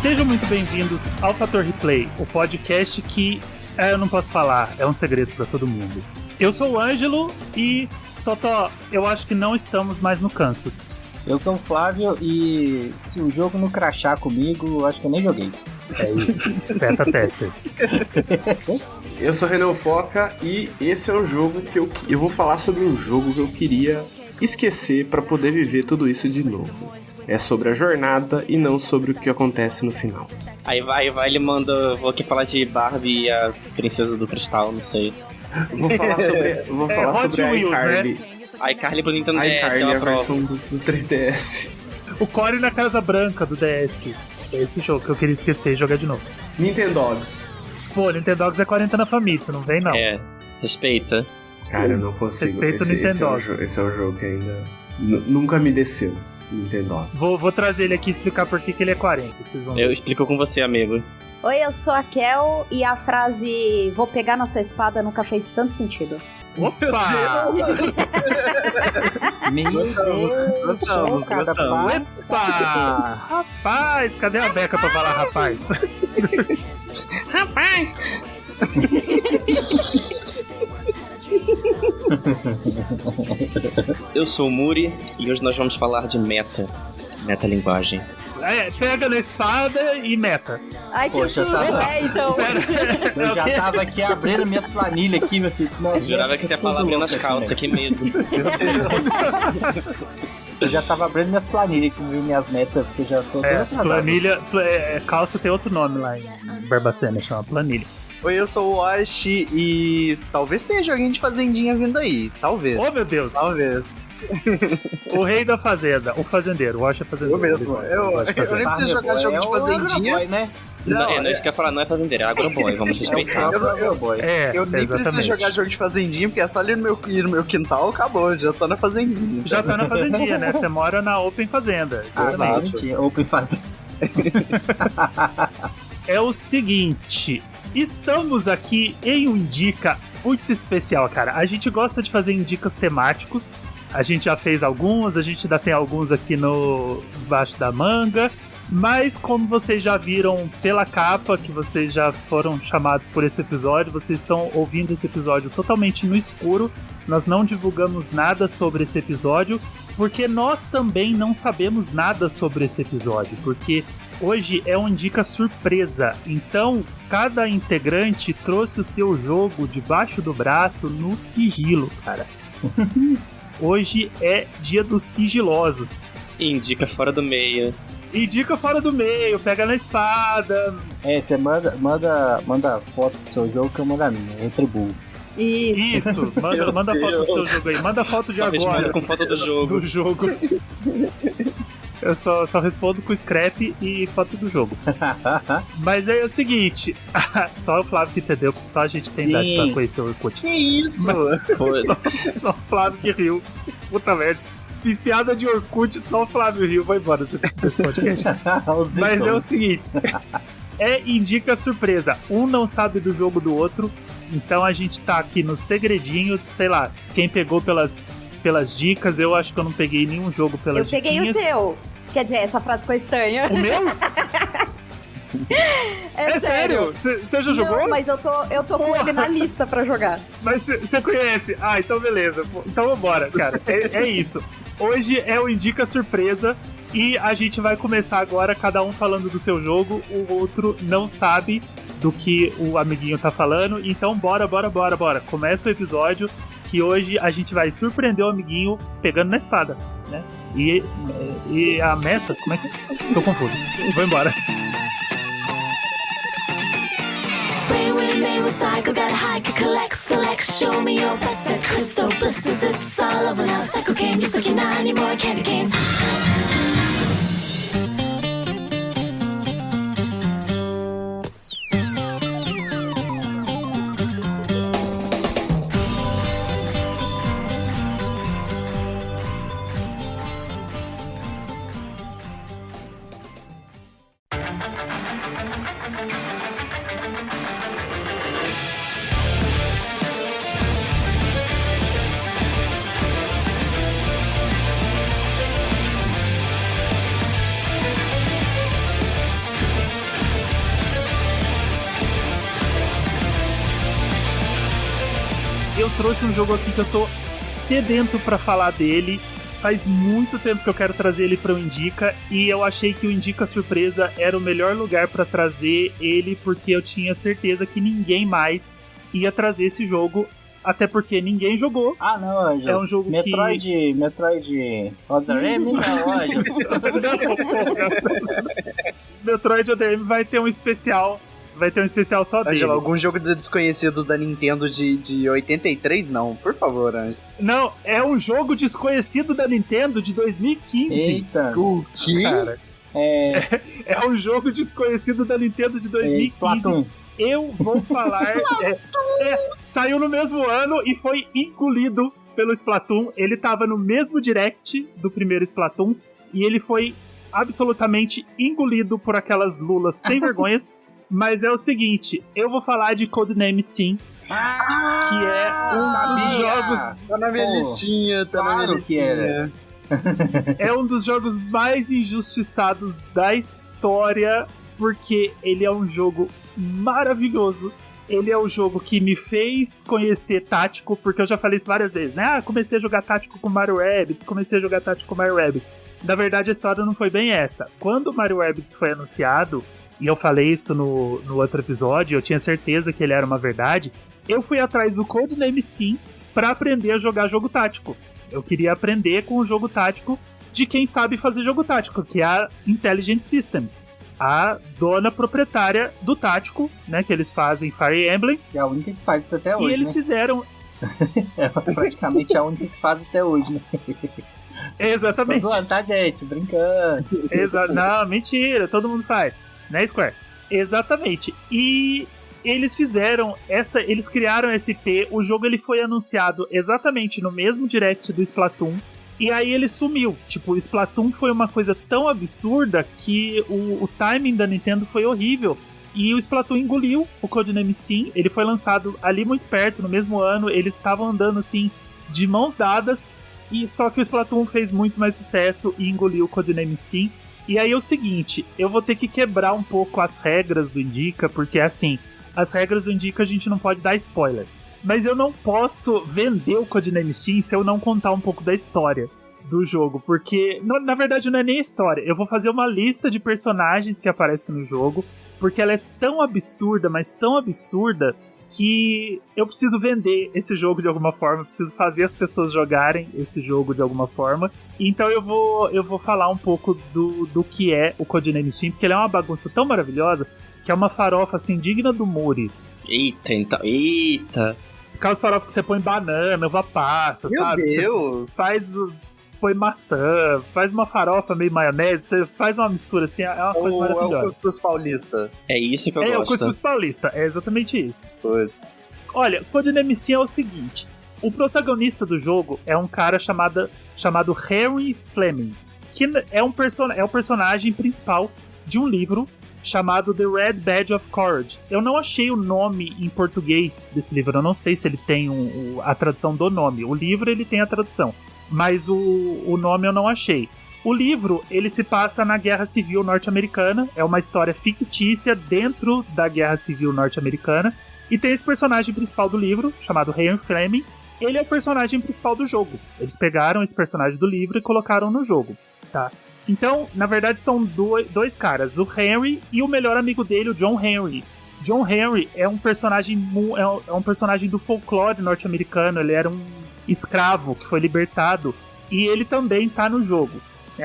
Sejam muito bem-vindos ao Fator Replay, o podcast que eu não posso falar, é um segredo pra todo mundo. Eu sou o Ângelo e, Totó, eu acho que não estamos mais no Kansas. Eu sou o Flávio e se o jogo não crashar comigo, eu acho que eu nem joguei. É isso, beta tester. Eu sou o Renan Foca e esse é um jogo que eu vou falar sobre um jogo que eu queria esquecer pra poder viver tudo isso de novo. É sobre a jornada e não sobre o que acontece no final. Aí vai, ele manda, vou aqui falar de Barbie e a Princesa do Cristal, não sei. Vou falar sobre a iCarly. Né? A iCarly pro Nintendo DS, iCarly é é uma a prova. versão do 3DS. O Core na Casa Branca do DS. É esse jogo que eu queria esquecer e jogar de novo. Nintendogs. Pô, Nintendogs é 40 na Famitsu, não vem não. É, respeita. Cara, eu não consigo. Respeito o Nintendogs. Esse é um jogo que ainda nunca me desceu. Nintendo. Vou trazer ele aqui e explicar por que ele é 40. Vocês vão ver. Eu explico com você, amigo. Oi, eu sou a Kel e a frase "vou pegar na sua espada" nunca fez tanto sentido. Opa! Meu Deus, gostamos. Opa! Rapaz, cadê a Beca pra falar rapaz? Rapaz! Eu sou o Muri e hoje nós vamos falar de metalinguagem. Pega na espada e meta. Ai, que Poxa, susto! tá- Então. Eu já tava aqui abrindo minhas planilhas aqui, meu filho. Eu jurava que você ia falar abrindo as calças, que medo. Eu já tava abrindo minhas planilhas aqui, viu, minhas metas, porque já tô todo atrasado. Planilha, calça tem outro nome lá em Barbacena, chama planilha. Oi, eu sou o Washi e talvez tenha joguinho de fazendinha vindo aí. Talvez. Oh, meu Deus. Talvez. O rei da fazenda, o fazendeiro, o Acha é fazendeiro. Eu mesmo. Eu nem preciso jogar jogo de fazendinha. Boy, né? Não, isso que eu ia falar, não é fazendeiro, é agroboy, vamos respeitar. Eu nem preciso jogar jogo de fazendinha, porque é só ir no meu quintal, acabou, já tô na fazendinha. Já tá na fazendinha, né? Você mora na Open Fazenda. Exatamente. Open Fazenda. É o seguinte, estamos aqui em um Indica muito especial, cara. A gente gosta de fazer indicas temáticos. A gente já fez alguns, a gente ainda tem alguns aqui no baixo da manga. Mas como vocês já viram pela capa, que vocês já foram chamados por esse episódio, vocês estão ouvindo esse episódio totalmente no escuro. Nós não divulgamos nada sobre esse episódio, porque nós também não sabemos nada sobre esse episódio, porque hoje é um Indica surpresa. Então, cada integrante trouxe o seu jogo debaixo do braço no sigilo, cara. Hoje é dia dos sigilosos. Indica fora do meio. Indica fora do meio, pega na espada. Você manda foto do seu jogo que eu mando a minha, retribuo. Isso. Manda foto do seu jogo aí. Manda foto de Só agora. responda com foto do jogo. Do jogo. Eu só respondo com scrap e foto do jogo. Mas é o seguinte, só o Flávio que entendeu, porque só a gente tem idade pra conhecer o Orkut. Que isso? Só o Flávio que riu. Puta merda. Fiz piada de Orkut, só o Flávio riu. Vai embora desse podcast. Mas é o seguinte, indica surpresa. Um não sabe do jogo do outro, então a gente tá aqui no segredinho, sei lá, quem pegou pelas dicas, eu acho que eu não peguei nenhum jogo pelas Eu peguei diquinhas. o teu. Quer dizer, essa frase ficou estranha. O meu? É sério. Você já jogou? Não, mas eu tô com ele na lista pra jogar. Mas você conhece? Ah, então beleza. Então vambora, cara. É isso. Hoje é o Indica Surpresa e a gente vai começar agora, cada um falando do seu jogo, o outro não sabe do que o amiguinho tá falando, então bora. Começa o episódio, que hoje a gente vai surpreender o amiguinho pegando na espada, né? E a meta, como é que... Tô confuso. Vou embora. Bring with me with Psycho, got a hike, collect, select, show me your best set. Crystal blisters, it's all over now. Psycho came, just like 90 more candy canes. trouxe um jogo aqui que eu tô sedento pra falar dele. Faz muito tempo que eu quero trazer ele para o Indica, e eu achei que o Indica Surpresa era o melhor lugar para trazer ele, porque eu tinha certeza que ninguém mais ia trazer esse jogo, até porque ninguém jogou. Ah, não, é um jogo Metroid ODM não, Ângelo. Metroid ODM vai ter um especial. Vai ter um especial só dele. Ângelo, algum jogo desconhecido da Nintendo de 83? Não, por favor, Ângelo. Não, é um jogo desconhecido da Nintendo de 2015. Eita. O que? Cara, é um jogo desconhecido da Nintendo de 2015. Splatoon. Eu vou falar... saiu no mesmo ano e foi engolido pelo Splatoon. Ele tava no mesmo direct do primeiro Splatoon e ele foi absolutamente engolido por aquelas lulas sem vergonhas. Mas é o seguinte, eu vou falar de Codename Steam, que é um dos jogos... Tá na minha listinha, tá na minha listinha. É um dos jogos mais injustiçados da história, porque ele é um jogo maravilhoso. Ele é o jogo que me fez conhecer tático, porque eu já falei isso várias vezes, né? Comecei a jogar tático com Mario Rabbids, Na verdade, a história não foi bem essa. Quando o Mario Rabbids foi anunciado... E eu falei isso no outro episódio, eu tinha certeza que ele era uma verdade. Eu fui atrás do Codename Steam pra aprender a jogar jogo tático. Eu queria aprender com o jogo tático de quem sabe fazer jogo tático, que é a Intelligent Systems, a dona proprietária do tático, né, que eles fazem Fire Emblem. É a única que faz isso até hoje, E eles fizeram... É praticamente a única que faz até hoje, né? Exatamente. Tô zoando, tá, gente? Brincando. Não, mentira, todo mundo faz. Né, Square? Exatamente. E eles fizeram eles criaram esse IP. O jogo ele foi anunciado exatamente no mesmo direct do Splatoon. E aí ele sumiu. Tipo, o Splatoon foi uma coisa tão absurda que o timing da Nintendo foi horrível. E o Splatoon engoliu o Codename Steam. Ele foi lançado ali muito perto, no mesmo ano. Eles estavam andando assim, de mãos dadas. E só que o Splatoon fez muito mais sucesso e engoliu o Codename Steam. E aí é o seguinte, eu vou ter que quebrar um pouco as regras do Indica, porque assim, as regras do Indica a gente não pode dar spoiler. Mas eu não posso vender o Codename Steam se eu não contar um pouco da história do jogo, porque na verdade não é nem a história. Eu vou fazer uma lista de personagens que aparecem no jogo, porque ela é tão absurda, mas tão absurda, que eu preciso vender esse jogo de alguma forma, eu preciso fazer as pessoas jogarem esse jogo de alguma forma. Então eu vou falar um pouco do que é o Codename Steam, porque ele é uma bagunça tão maravilhosa, que é uma farofa assim, digna do Muri. Eita! Aquelas farofas que você põe banana, uva passa, sabe? Meu Deus! Põe maçã, faz uma farofa meio maionese, você faz uma mistura assim, é uma coisa maravilhosa. É o cuscuz paulista. É isso que eu gosto. É o cuscuz paulista, é exatamente isso. Puts. Olha, o Codename Steam é o seguinte, o protagonista do jogo é um cara chamado Harry Fleming, que é o personagem principal de um livro chamado The Red Badge of Courage. Eu não achei o nome em português desse livro, eu não sei se ele tem a tradução do nome. O livro ele tem a tradução, mas o nome eu não achei. O livro, ele se passa na Guerra Civil Norte-Americana, é uma história fictícia dentro da Guerra Civil Norte-Americana, e tem esse personagem principal do livro, chamado Harry Fleming. Ele é o personagem principal do jogo. Eles pegaram esse personagem do livro e colocaram no jogo, tá? Então, na verdade, são dois caras, o Henry e o melhor amigo dele, o John Henry. John Henry é um personagem do folclore norte-americano, ele era um escravo que foi libertado, e ele também tá no jogo.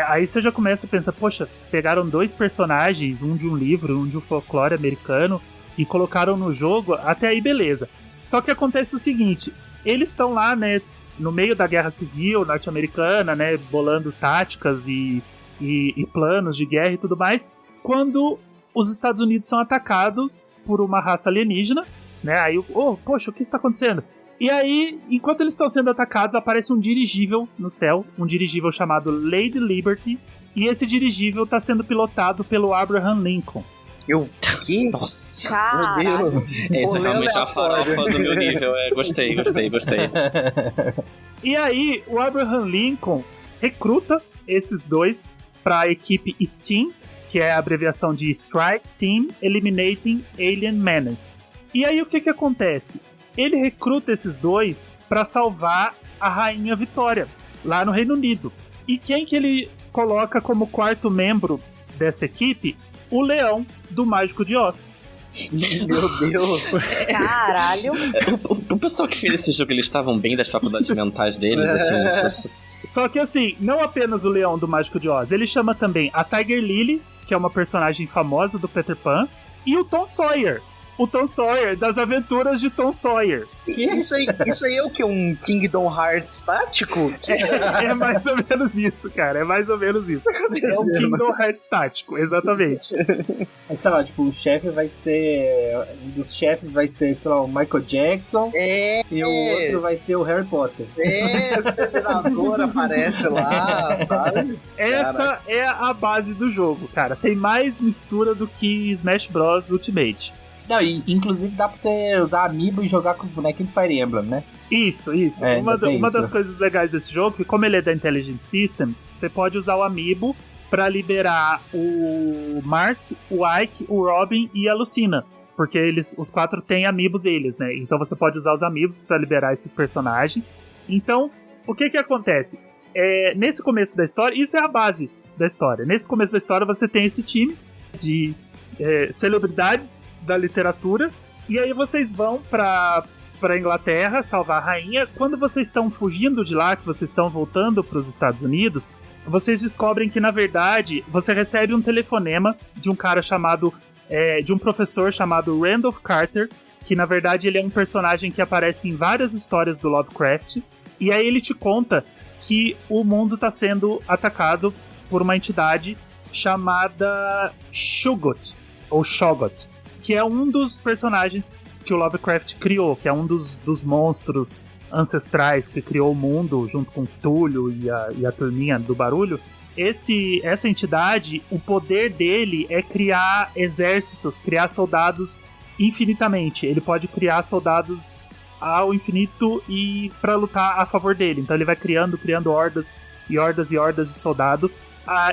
Aí você já começa a pensar, poxa, pegaram dois personagens, um de um livro, um de um folclore americano, e colocaram no jogo, até aí beleza. Só que acontece o seguinte, eles estão lá, né, no meio da Guerra Civil norte-americana, né, bolando táticas e planos de guerra e tudo mais, quando os Estados Unidos são atacados por uma raça alienígena, né, aí, poxa, o que está acontecendo? E aí, enquanto eles estão sendo atacados, aparece um dirigível no céu, um dirigível chamado Lady Liberty, e esse dirigível está sendo pilotado pelo Abraham Lincoln. Que? Nossa, Caraca. Meu Deus. Esse é realmente a farofa do meu nível. Gostei. E aí, o Abraham Lincoln recruta esses dois para a equipe STEAM, que é a abreviação de Strike Team Eliminating Alien Menace. E aí, o que acontece? ele recruta esses dois pra salvar a Rainha Vitória, lá no Reino Unido. E quem que ele coloca como quarto membro dessa equipe? O Leão, do Mágico de Oz. Meu Deus. Caralho. O pessoal que fez esse jogo, eles estavam bem das faculdades mentais deles, assim. Só que assim, não apenas o Leão do Mágico de Oz, ele chama também a Tiger Lily, que é uma personagem famosa do Peter Pan, e o Tom Sawyer. O Tom Sawyer, das aventuras de Tom Sawyer. Isso aí é o que? Um Kingdom Hearts tático? É mais ou menos isso, cara. É mais ou menos isso. É um Kingdom Hearts tático, exatamente. Aí, sei lá, tipo, o chefe vai ser... Um dos chefes vai ser, sei lá, o Michael Jackson. E o outro vai ser o Harry Potter. O Exterminador aparece lá, sabe? Essa é a base do jogo, cara. Tem mais mistura do que Smash Bros. Ultimate. Não, e inclusive dá pra você usar Amiibo e jogar com os bonequinhos de Fire Emblem, né? Isso. Uma das coisas legais desse jogo, que como ele é da Intelligent Systems, você pode usar o Amiibo pra liberar o Mart, o Ike, o Robin e a Lucina. Porque os 4 têm Amiibo deles, né? Então você pode usar os Amiibos pra liberar esses personagens. Então, o que acontece? Nesse começo da história, isso é a base da história. Nesse começo da história você tem esse time de celebridades da literatura, e aí vocês vão pra Inglaterra salvar a rainha. Quando vocês estão fugindo de lá, que vocês estão voltando pros Estados Unidos, vocês descobrem que, na verdade, você recebe um telefonema de um cara chamado... de um professor chamado Randolph Carter, que, na verdade, ele é um personagem que aparece em várias histórias do Lovecraft, e aí ele te conta que o mundo está sendo atacado por uma entidade chamada Shoggoth, ou Shoggoth, que é um dos personagens que o Lovecraft criou, que é um dos monstros ancestrais que criou o mundo junto com Cthulhu e a turminha do barulho. Essa entidade, o poder dele é criar exércitos, criar soldados infinitamente. Ele pode criar soldados ao infinito e para lutar a favor dele. Então ele vai criando hordas e hordas e hordas de soldado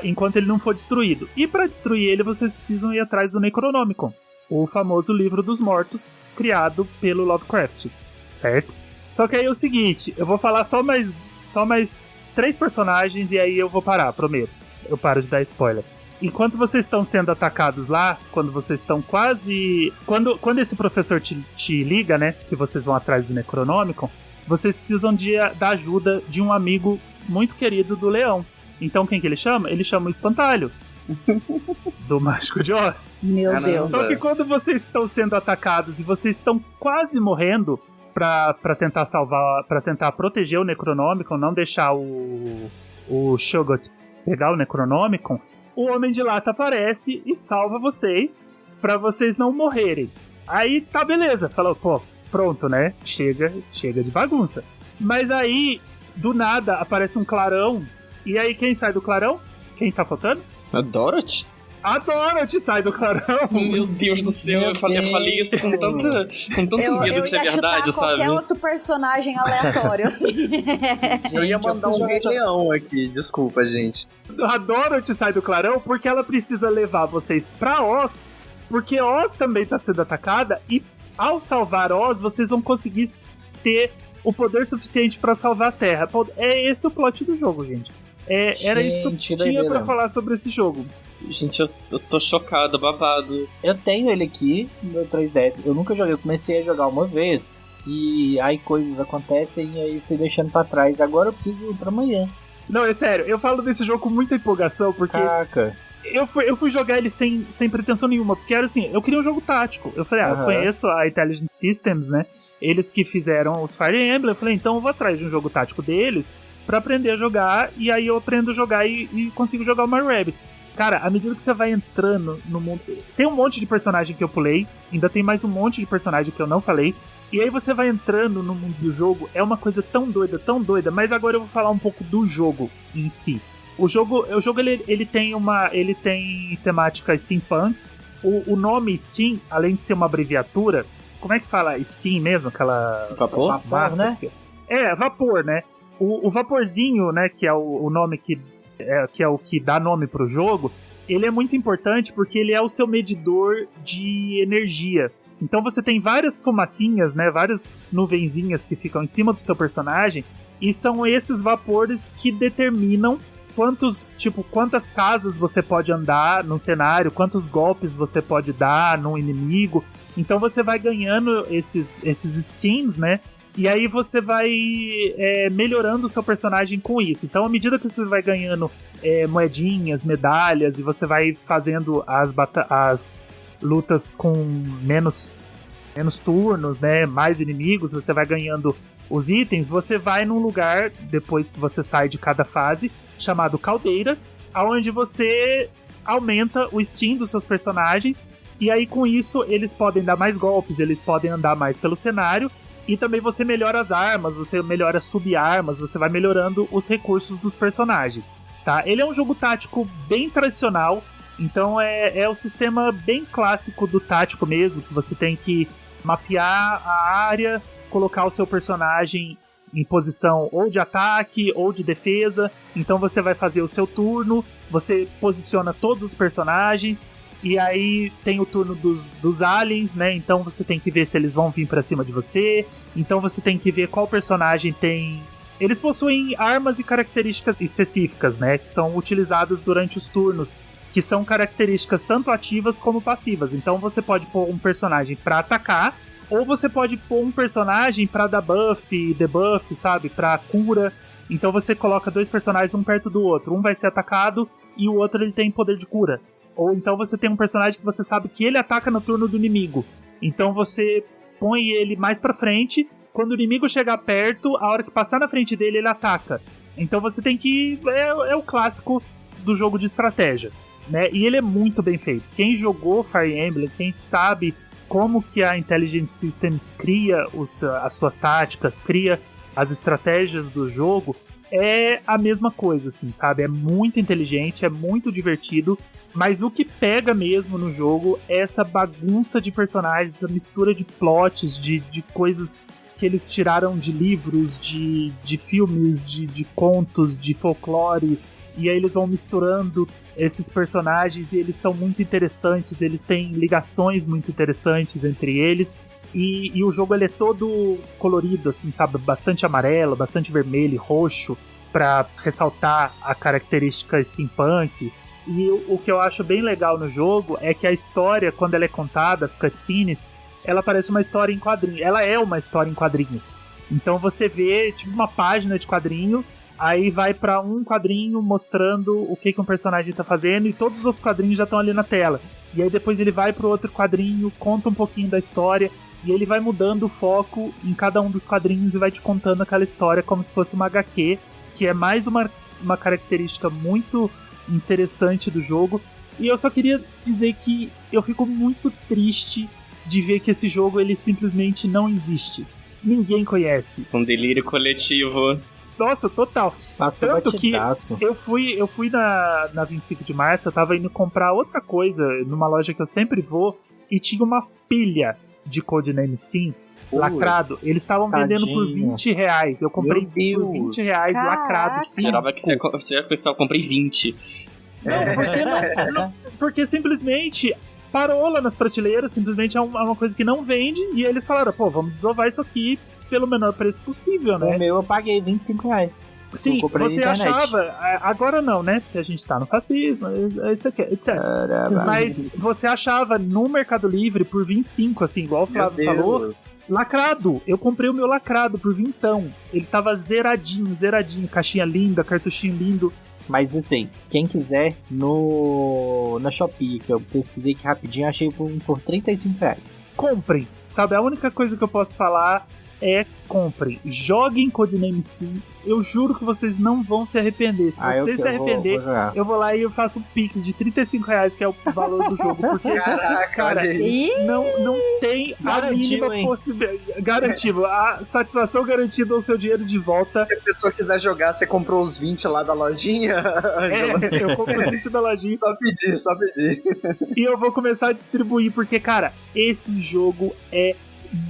enquanto ele não for destruído. E para destruir ele, vocês precisam ir atrás do Necronomicon, o famoso livro dos mortos criado pelo Lovecraft, certo? Só que aí é o seguinte, eu vou falar só mais 3 personagens e aí eu vou parar, prometo. Eu paro de dar spoiler. Enquanto vocês estão sendo atacados lá, quando vocês estão quase... Quando esse professor te liga, né, que vocês vão atrás do Necronomicon, vocês precisam da ajuda de um amigo muito querido do Leão. Então quem que ele chama? Ele chama o Espantalho, do Mágico de Oz. Meu Deus. Só que quando vocês estão sendo atacados e vocês estão quase morrendo pra tentar salvar, pra tentar proteger o Necronomicon, não deixar o Shoggoth pegar o Necronomicon, o Homem de Lata aparece e salva vocês pra vocês não morrerem. Aí tá beleza, falou, pô, pronto, né? Chega de bagunça. Mas aí, do nada, aparece um clarão. E aí quem sai do clarão? Quem tá faltando? A Dorothy? A Dorothy sai do clarão. Meu Deus do céu, eu falei isso com tanto medo de ser verdade, sabe? Qualquer outro personagem aleatório, assim. Eu ia mandar um Rei Leão aqui, desculpa, gente. A Dorothy sai do clarão porque ela precisa levar vocês pra Oz, porque Oz também tá sendo atacada, e ao salvar Oz, vocês vão conseguir ter o poder suficiente pra salvar a Terra. É esse o plot do jogo, gente. Era isso que eu tinha pra falar sobre esse jogo. Gente, eu tô chocado, babado. Eu tenho ele aqui no meu 3DS. Eu nunca joguei, eu comecei a jogar uma vez. E aí coisas acontecem e aí fui deixando pra trás. Agora eu preciso ir pra amanhã. Não, é sério, eu falo desse jogo com muita empolgação, porque... Caraca. Eu fui jogar ele sem pretensão nenhuma, porque era assim, eu queria um jogo tático. Eu falei, eu conheço a Intelligent Systems, né? Eles que fizeram os Fire Emblem. Eu falei, então eu vou atrás de um jogo tático deles pra aprender a jogar, e aí eu aprendo a jogar e consigo jogar o Mario Rabbids. Cara, à medida que você vai entrando no mundo... Tem um monte de personagem que eu pulei, ainda tem mais um monte de personagem que eu não falei, e aí você vai entrando no mundo do jogo, é uma coisa tão doida, mas agora eu vou falar um pouco do jogo em si. O jogo ele tem temática steampunk. O nome Steam, além de ser uma abreviatura, como é que fala Steam mesmo? Aquela... Vapor? Massa, né? Vapor, né? O vaporzinho, né, que é o nome que é o que dá nome pro jogo, ele é muito importante porque ele é o seu medidor de energia. Então você tem várias fumacinhas, né? Várias nuvenzinhas que ficam em cima do seu personagem. E são esses vapores que determinam quantas casas você pode andar no cenário, quantos golpes você pode dar num inimigo. Então você vai ganhando esses steams, né? E aí você vai melhorando o seu personagem com isso. Então, à medida que você vai ganhando moedinhas, medalhas, e você vai fazendo as lutas com menos turnos, né? Mais inimigos, você vai ganhando os itens, você vai num lugar, depois que você sai de cada fase, chamado Caldeira, onde você aumenta o steam dos seus personagens, e aí com isso eles podem dar mais golpes, eles podem andar mais pelo cenário, e também você melhora as armas, você melhora sub-armas, você vai melhorando os recursos dos personagens, tá? Ele é um jogo tático bem tradicional, então é o sistema bem clássico do tático mesmo, que você tem que mapear a área, colocar o seu personagem em posição ou de ataque ou de defesa. Então você vai fazer o seu turno, você posiciona todos os personagens, e aí tem o turno dos aliens, né? Então você tem que ver se eles vão vir pra cima de você. Então você tem que ver qual personagem tem... Eles possuem armas e características específicas, né? Que são utilizadas durante os turnos, que são características tanto ativas como passivas. Então você pode pôr um personagem pra atacar, ou você pode pôr um personagem pra dar buff, debuff, sabe? Pra cura. Então você coloca dois personagens um perto do outro. Um vai ser atacado e o outro ele tem poder de cura. Ou então você tem um personagem que você sabe que ele ataca no turno do inimigo. Então você põe ele mais pra frente. Quando o inimigo chegar perto, a hora que passar na frente dele, ele ataca. Então você tem que... É o clássico do jogo de estratégia, né? E ele é muito bem feito. Quem jogou Fire Emblem, quem sabe como que a Intelligent Systems cria as suas táticas, cria as estratégias do jogo, é a mesma coisa, assim, sabe? É muito inteligente, é muito divertido, mas o que pega mesmo no jogo é essa bagunça de personagens, essa mistura de plots, de coisas que eles tiraram de livros, de filmes, de contos, de folclore, e aí eles vão misturando esses personagens e eles são muito interessantes, eles têm ligações muito interessantes entre eles, e o jogo ele é todo colorido, assim, sabe? Bastante amarelo, bastante vermelho e roxo, pra ressaltar a característica steampunk. E o que eu acho bem legal no jogo é que a história, quando ela é contada, as cutscenes, ela parece uma história em quadrinhos. Ela é uma história em quadrinhos. Então você vê, tipo, uma página de quadrinho, aí vai pra um quadrinho mostrando o que um personagem tá fazendo, e todos os outros quadrinhos já estão ali na tela. E aí depois ele vai pro outro quadrinho, conta um pouquinho da história, e ele vai mudando o foco em cada um dos quadrinhos e vai te contando aquela história como se fosse uma HQ, que é mais uma característica muito interessante do jogo. E eu só queria dizer que eu fico muito triste de ver que esse jogo ele simplesmente não existe. Ninguém conhece. Um delírio coletivo. Nossa, total. Passa tanto que batidaço. eu fui na 25 de março, eu tava indo comprar outra coisa numa loja que eu sempre vou, e tinha uma pilha de Codename Sim lacrado. Eles estavam vendendo por R$20. Eu comprei por R$20 lacrado. Gerava que você ia pensar, eu comprei 20. Porque simplesmente parou lá nas prateleiras, simplesmente é uma coisa que não vende, e eles falaram, pô, vamos desovar isso aqui pelo menor preço possível, né? O meu eu paguei R$25. Sim, você achava, agora não, né? Porque a gente tá no fascismo, isso aqui, etc. Mas você achava no Mercado Livre por 25, assim, igual o Flávio falou, lacrado. Eu comprei o meu lacrado por vintão. Ele tava zeradinho, caixinha linda, cartuchinho lindo. Mas assim, quem quiser na Shopee, que eu pesquisei aqui rapidinho, achei por R$35. Comprem, sabe? A única coisa que eu posso falar é comprem, joguem Codename Sim. Eu juro que vocês não vão se arrepender. Se vocês se arrepender, eu vou lá e eu faço um Pix de R$35, que é o valor do jogo. Porque, cara, não tem a mínima possibilidade. Garantido, a satisfação garantida ao seu dinheiro de volta. Se a pessoa quiser jogar, você comprou os 20 lá da lojinha? Eu compro os 20 da lojinha. Só pedir. E eu vou começar a distribuir, porque, cara, esse jogo é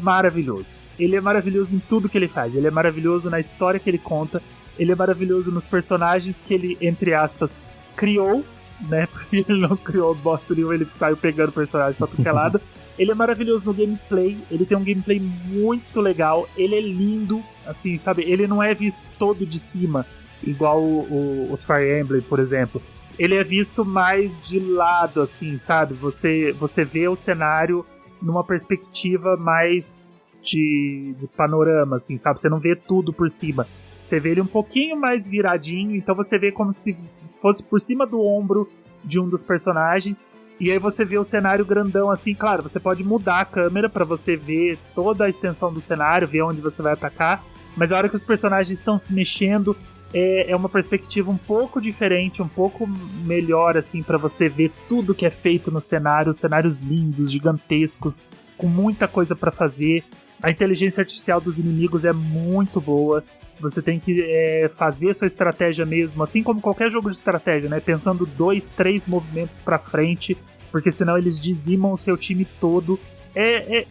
maravilhoso. Ele é maravilhoso em tudo que ele faz. Ele é maravilhoso na história que ele conta. Ele é maravilhoso nos personagens que ele, entre aspas, criou, né? Porque ele não criou bosta nenhuma, ele saiu pegando personagem pra tudo que é lado. Ele é maravilhoso no gameplay, ele tem um gameplay muito legal, ele é lindo, assim, sabe? Ele não é visto todo de cima, igual os Fire Emblem, por exemplo. Ele é visto mais de lado, assim, sabe? Você vê o cenário numa perspectiva mais de panorama, assim, sabe? Você não vê tudo por cima. Você vê ele um pouquinho mais viradinho, então você vê como se fosse por cima do ombro de um dos personagens. E aí você vê o cenário grandão assim, claro, você pode mudar a câmera pra você ver toda a extensão do cenário, ver onde você vai atacar, mas a hora que os personagens estão se mexendo, é uma perspectiva um pouco diferente, um pouco melhor assim, pra você ver tudo que é feito no cenário, cenários lindos, gigantescos, com muita coisa pra fazer. A inteligência artificial dos inimigos é muito boa. Você tem que fazer sua estratégia mesmo, assim como qualquer jogo de estratégia, né? Pensando 2, 3 movimentos pra frente, porque senão eles dizimam o seu time todo.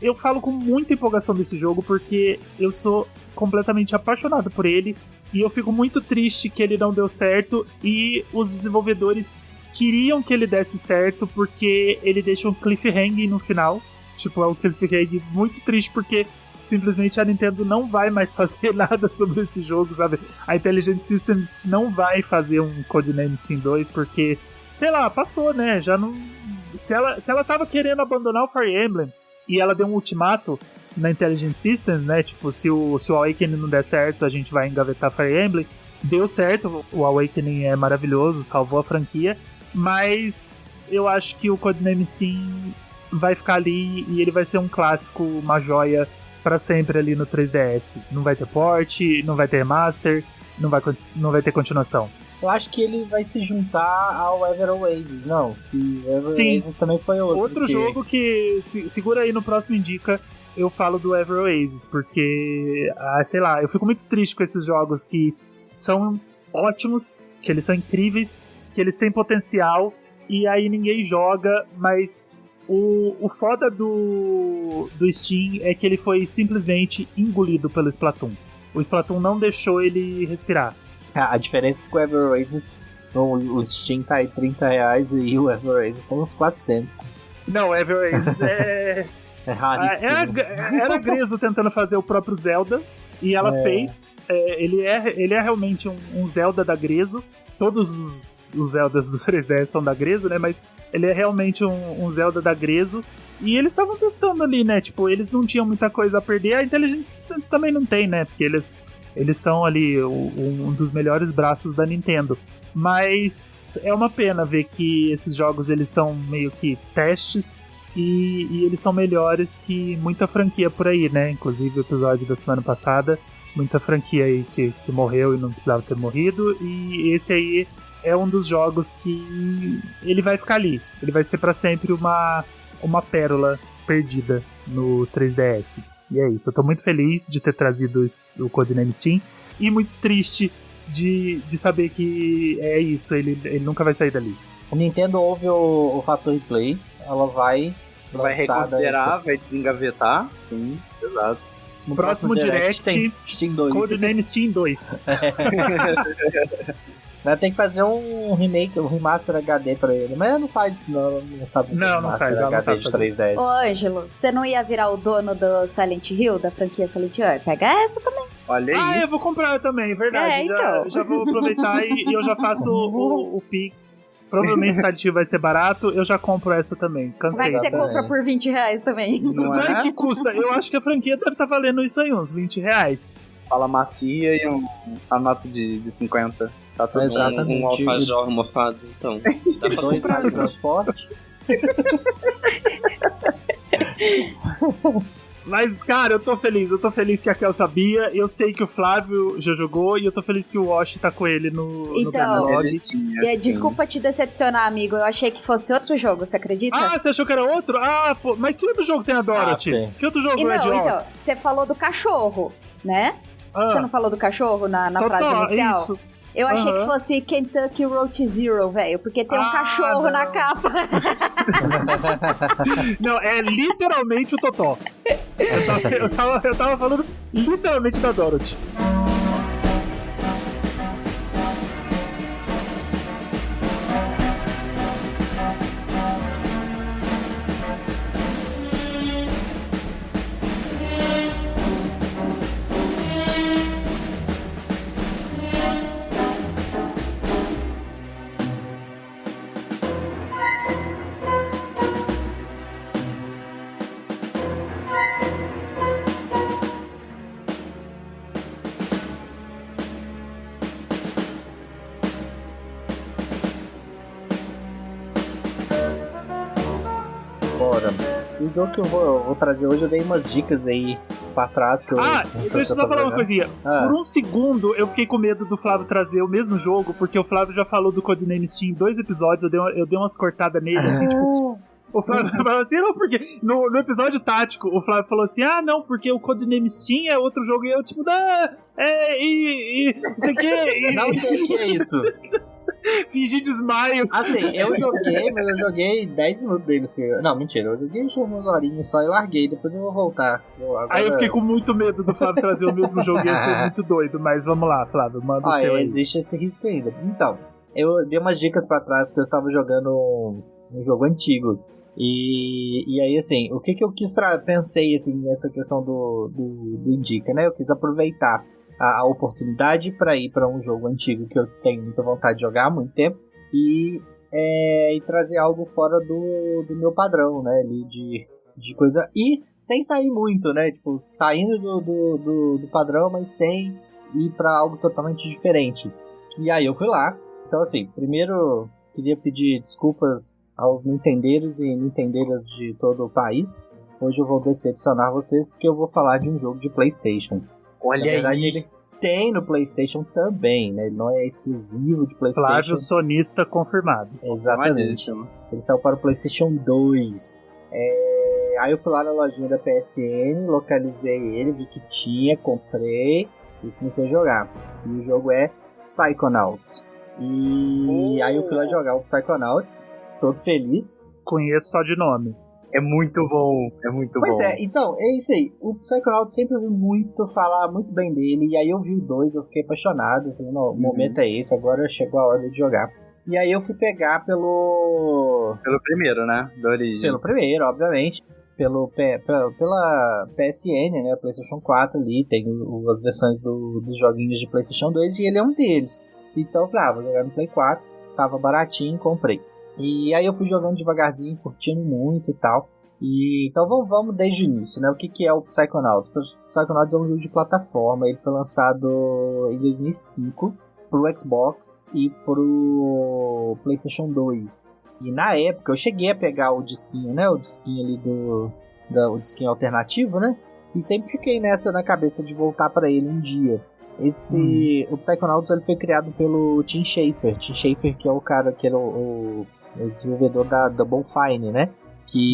Eu falo com muita empolgação desse jogo, porque eu sou completamente apaixonado por ele, e eu fico muito triste que ele não deu certo, e os desenvolvedores queriam que ele desse certo, porque ele deixa um cliffhanger no final. Tipo, é um cliffhanger muito triste, porque simplesmente a Nintendo não vai mais fazer nada sobre esse jogo, sabe? A Intelligent Systems não vai fazer um Codename Steam 2, porque, sei lá, passou, né? Já não... Se ela tava querendo abandonar o Fire Emblem, e ela deu um ultimato na Intelligent Systems, né? Tipo, se o Awakening não der certo, a gente vai engavetar Fire Emblem. Deu certo, o Awakening é maravilhoso, salvou a franquia, mas eu acho que o Codename Steam vai ficar ali e ele vai ser um clássico, uma joia pra sempre ali no 3DS. Não vai ter port, não vai ter remaster, não vai ter continuação. Eu acho que ele vai se juntar ao Ever Oasis, não? E Ever Sim. Oasis também foi outro jogo que... segura aí no próximo Indica, eu falo do Ever Oasis, porque... sei lá, eu fico muito triste com esses jogos que são ótimos, que eles são incríveis, que eles têm potencial, e aí ninguém joga, mas... O foda do Steam é que ele foi simplesmente engolido pelo Splatoon. O Splatoon não deixou ele respirar. A diferença é que o Ever Oasis, o Steam tá aí R$30 e o Ever Oasis tá uns 400. Não, o Ever Oasis é raríssimo. Era a Grezzo tentando fazer o próprio Zelda, e ela fez. Ele é realmente um Zelda da Grezzo. Todos os Zeldas do 3DS são da Grezzo, né? Mas ele é realmente um Zelda da Grezzo. E eles estavam testando ali, né? Tipo, eles não tinham muita coisa a perder. A Intelligent System também não tem, né? Porque eles são ali um dos melhores braços da Nintendo. Mas é uma pena ver que esses jogos, eles são meio que testes. E eles são melhores que muita franquia por aí, né? Inclusive o episódio da semana passada. Muita franquia aí que morreu e não precisava ter morrido. E esse aí é um dos jogos que ele vai ficar ali. Ele vai ser pra sempre uma pérola perdida no 3DS. E é isso. Eu tô muito feliz de ter trazido o Codename Steam. E muito triste de saber que é isso. Ele nunca vai sair dali. A Nintendo ouve o fator replay. Ela vai reconsiderar, vai desengavetar. Sim, exato. No próximo Direct tem Steam 2. Codename Steam 2. Ela tem que fazer um remake, um remaster HD pra ele. Mas ela não faz isso, não. Ela não sabe não faz, ela HD não sabe de 3DS. Ô, Ângelo, você não ia virar o dono do Silent Hill, da franquia Silent Hill? Pega essa também. Olha aí. Eu vou comprar também, verdade. Então. Já vou aproveitar e eu já faço o Pix. Provavelmente o Silent Hill vai ser barato, eu já compro essa também. Cansei. Vai que você compra por R$20 também. Não vai que custa. Eu acho que a franquia deve estar valendo isso aí, uns R$20. Fala macia e a nota de 50. Tá tudo exatamente. Um alfajor mofado, então. Dá pra comprar. No transporte. Mas, cara, eu tô feliz que a Kel sabia, eu sei que o Flávio já jogou, e eu tô feliz que o Wash tá com ele no backlog. Desculpa te decepcionar, amigo, eu achei que fosse outro jogo, você acredita? Ah, você achou que era outro? Ah, pô, mas que outro jogo tem a Dorothy? Que outro jogo é de Oz? Então, você falou do cachorro, né? Você não falou do cachorro na frase inicial? Isso. Eu achei que fosse Kentucky Road Zero, velho, porque tem um cachorro na capa. Não, é literalmente o Totó. Eu tava falando literalmente da Dorothy. Bora. O jogo que eu vou trazer hoje, eu dei umas dicas aí pra trás que eu... deixa eu só falar uma coisinha. Por um segundo, eu fiquei com medo do Flávio trazer o mesmo jogo, porque o Flávio já falou do Codename Steam em 2 episódios, eu dei umas cortadas nele, assim, tipo... O Flávio falou assim, não, porque no episódio tático, o Flávio falou assim, não, porque o Codename Steam é outro jogo, e eu, tipo, isso aqui... Não sei o que é isso. Fingir desmaio. Assim, eu joguei, mas eu joguei 10 minutos dele, assim. Não, mentira, eu joguei umas horinhas só e larguei, depois eu vou voltar. Aí eu fiquei com muito medo do Flávio trazer o mesmo jogo, ia ser muito doido, mas vamos lá, Flávio, manda o seu aí. Existe esse risco ainda. Então, eu dei umas dicas pra trás que eu estava jogando um jogo antigo. E aí, assim, o que eu pensei, assim, nessa questão do Indica, né? Eu quis aproveitar a oportunidade para ir para um jogo antigo que eu tenho muita vontade de jogar há muito tempo e trazer algo fora do meu padrão, né, ali de coisa, e sem sair muito, né, tipo, saindo do padrão, mas sem ir para algo totalmente diferente. E aí eu fui lá. Então, assim, primeiro queria pedir desculpas aos nintendeiros e nintendeiras de todo o país. Hoje eu vou decepcionar vocês porque eu vou falar de um jogo de PlayStation. Olha, na verdade, aí. Ele tem no PlayStation também, né? Ele não é exclusivo de PlayStation. Flávio sonista confirmado. Exatamente. Ele saiu para o PlayStation 2. Aí eu fui lá na lojinha da PSN, localizei ele, vi que tinha, comprei e comecei a jogar. E o jogo é Psychonauts. E aí eu fui lá jogar o Psychonauts, todo feliz. Conheço só de nome. É muito bom, Pois é, então, é isso aí. O Psychonauts sempre ouvi falar muito bem dele. E aí eu vi o 2, eu fiquei apaixonado. Eu falei, não, o momento é esse, agora chegou a hora de jogar. E aí eu fui pegar pelo primeiro, né? Da origem. Pelo primeiro, obviamente. Pela PSN, né? PlayStation 4 ali. Tem as versões dos joguinhos de PlayStation 2 e ele é um deles. Então eu falei, vou jogar no Play 4. Tava baratinho, comprei. E aí eu fui jogando devagarzinho, curtindo muito e tal. Então vamos desde o início, né? O que é o Psychonauts? O Psychonauts é um jogo de plataforma. Ele foi lançado em 2005 pro Xbox e pro PlayStation 2. E na época eu cheguei a pegar o disquinho, né? O disquinho ali o disquinho alternativo, né? E sempre fiquei nessa na cabeça de voltar para ele um dia. O Psychonauts ele foi criado pelo Tim Schafer. Tim Schafer, que é o cara que era o desenvolvedor da Double Fine, né? Que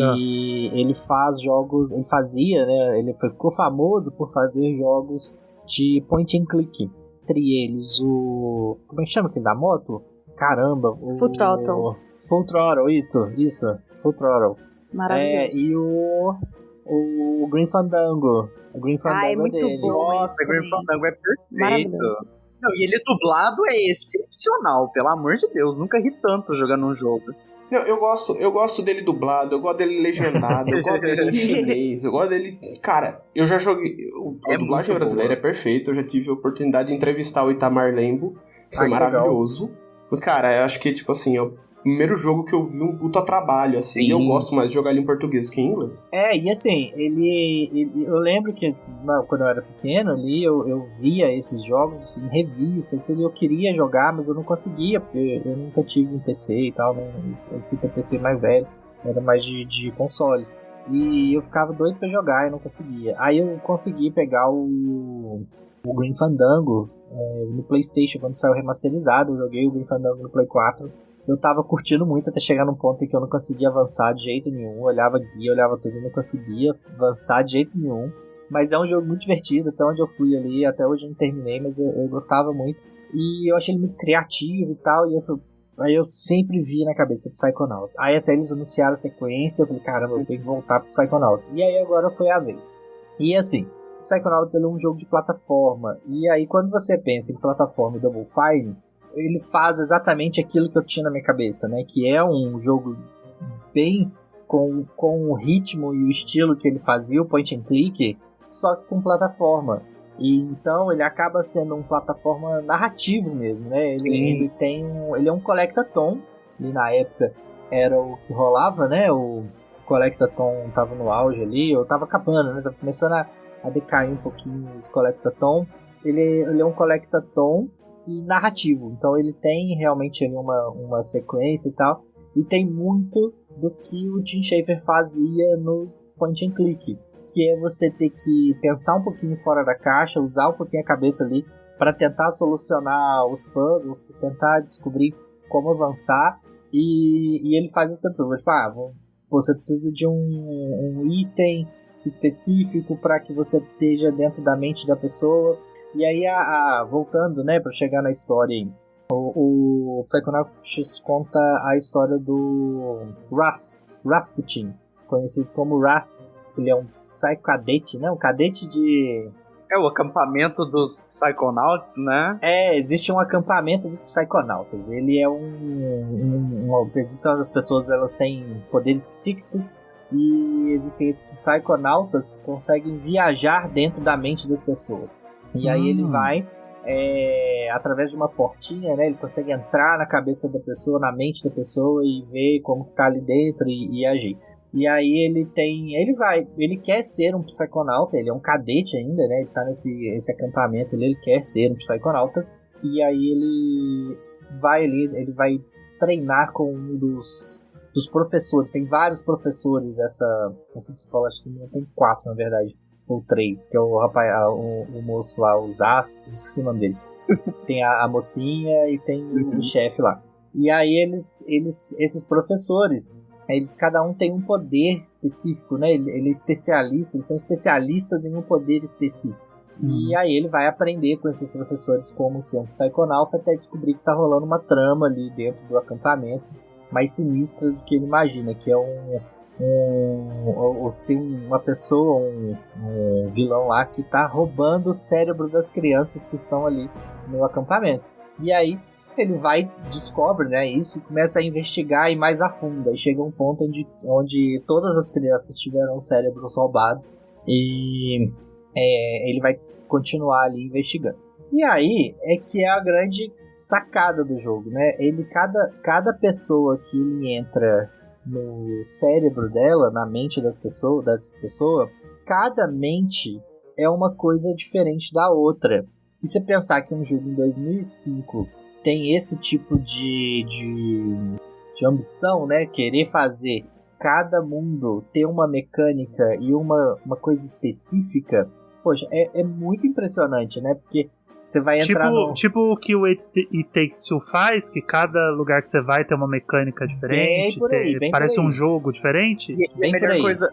ele faz jogos, ele fazia, né? Ele ficou famoso por fazer jogos de point and click. Entre eles como é que chama aquele da moto? Caramba, Full Throttle. Full Throttle, isso, Full Throttle. Maravilhoso. E o Grim Fandango. O Grim Fandango é muito dele. bom. Nossa, o Grim Fandango é perfeito. Maravilhoso. Não, e ele dublado é excepcional, pelo amor de Deus. Nunca ri tanto jogando um jogo. Não, eu gosto dele dublado, eu gosto dele legendado, eu gosto dele em chinês, eu gosto dele... Cara, eu já joguei... A dublagem brasileira é perfeita, eu já tive a oportunidade de entrevistar o Itamar Lembo, foi maravilhoso. Cara, eu acho que, tipo assim, é o primeiro jogo que eu vi um puta trabalho, assim. Sim. Eu gosto mais de jogar ele em português que em inglês. E assim, eu lembro que quando eu era pequeno ali, eu via esses jogos em revista, então eu queria jogar, mas eu não conseguia, porque eu nunca tive um PC e tal, né? Eu fui ter PC mais velho, era mais de consoles. E eu ficava doido pra jogar e não conseguia. Aí eu consegui pegar o Grim Fandango no PlayStation, quando saiu remasterizado. Eu joguei o Grim Fandango no Play 4. Eu tava curtindo muito até chegar num ponto em que eu não conseguia avançar de jeito nenhum. Eu olhava guia, olhava tudo e não conseguia avançar de jeito nenhum. Mas é um jogo muito divertido, até onde eu fui ali, até hoje eu não terminei, mas eu gostava muito. E eu achei ele muito criativo e tal, aí eu sempre vi na cabeça Psychonauts. Aí até eles anunciaram a sequência, eu falei, caramba, eu tenho que voltar pro Psychonauts. E aí agora foi a vez. E assim, Psychonauts ele é um jogo de plataforma. E aí quando você pensa em plataforma e Double Fine, ele faz exatamente aquilo que eu tinha na minha cabeça, né? Que é um jogo bem com o ritmo e o estilo que ele fazia, o point and click, só que com plataforma. E então ele acaba sendo um plataforma narrativo mesmo, né? Ele é um collectathon. E na época era o que rolava, né? O collectathon tava no auge ali, eu tava acabando, né? Tava começando a decair um pouquinho os collectathon. Ele é um collectathon e narrativo, então ele tem realmente ali uma sequência e tal, e tem muito do que o Tim Schafer fazia nos point and click, que é você ter que pensar um pouquinho fora da caixa, usar um pouquinho a cabeça ali para tentar solucionar os puzzles, para tentar descobrir como avançar, e ele faz isso também. Tipo, você precisa de um item específico para que você esteja dentro da mente da pessoa. E aí, voltando, né, para chegar na história aí, o Psychonauts conta a história do Rasputin, conhecido como Ras. Ele é um Psychocadete, né, um cadete de... É o acampamento dos Psychonauts, né? Existe um acampamento dos Psychonautas. Ele é existem as pessoas, elas têm poderes psíquicos, e existem esses Psychonautas que conseguem viajar dentro da mente das pessoas. E aí ele vai, através de uma portinha, né? Ele consegue entrar na cabeça da pessoa, na mente da pessoa, e ver como que tá ali dentro e agir. E aí ele quer ser um Psychonauta, ele é um cadete ainda, né? Ele tá nesse acampamento, ele quer ser um Psychonauta. E aí ele vai treinar com um dos professores. Tem vários professores, essa escola, acho que tem 4 na verdade, ou 3, que é o rapaz, o moço lá, o Zaz, esqueci o nome dele. Tem a mocinha e tem o chefe lá. E aí esses professores, eles cada um tem um poder específico, né? Ele é especialista, eles são especialistas em um poder específico. E aí ele vai aprender com esses professores como ser um Psychonauta, até descobrir que tá rolando uma trama ali dentro do acampamento mais sinistra do que ele imagina, que é tem uma pessoa, um vilão lá que tá roubando o cérebro das crianças que estão ali no acampamento. E aí ele descobre, né, isso, e começa a investigar e mais a fundo. Aí chega um ponto onde todas as crianças tiveram cérebros roubados, e ele vai continuar ali investigando. E aí é que é a grande sacada do jogo, né? Cada pessoa que ele entra no cérebro dela, na mente dessa pessoa, cada mente é uma coisa diferente da outra. E você pensar que um jogo em 2005 tem esse tipo de ambição, né? Querer fazer cada mundo ter uma mecânica e uma coisa específica, poxa, é muito impressionante, né? Porque você vai entrar Tipo o que o It Takes Two faz, que cada lugar que você vai tem uma mecânica diferente, parece um jogo diferente. E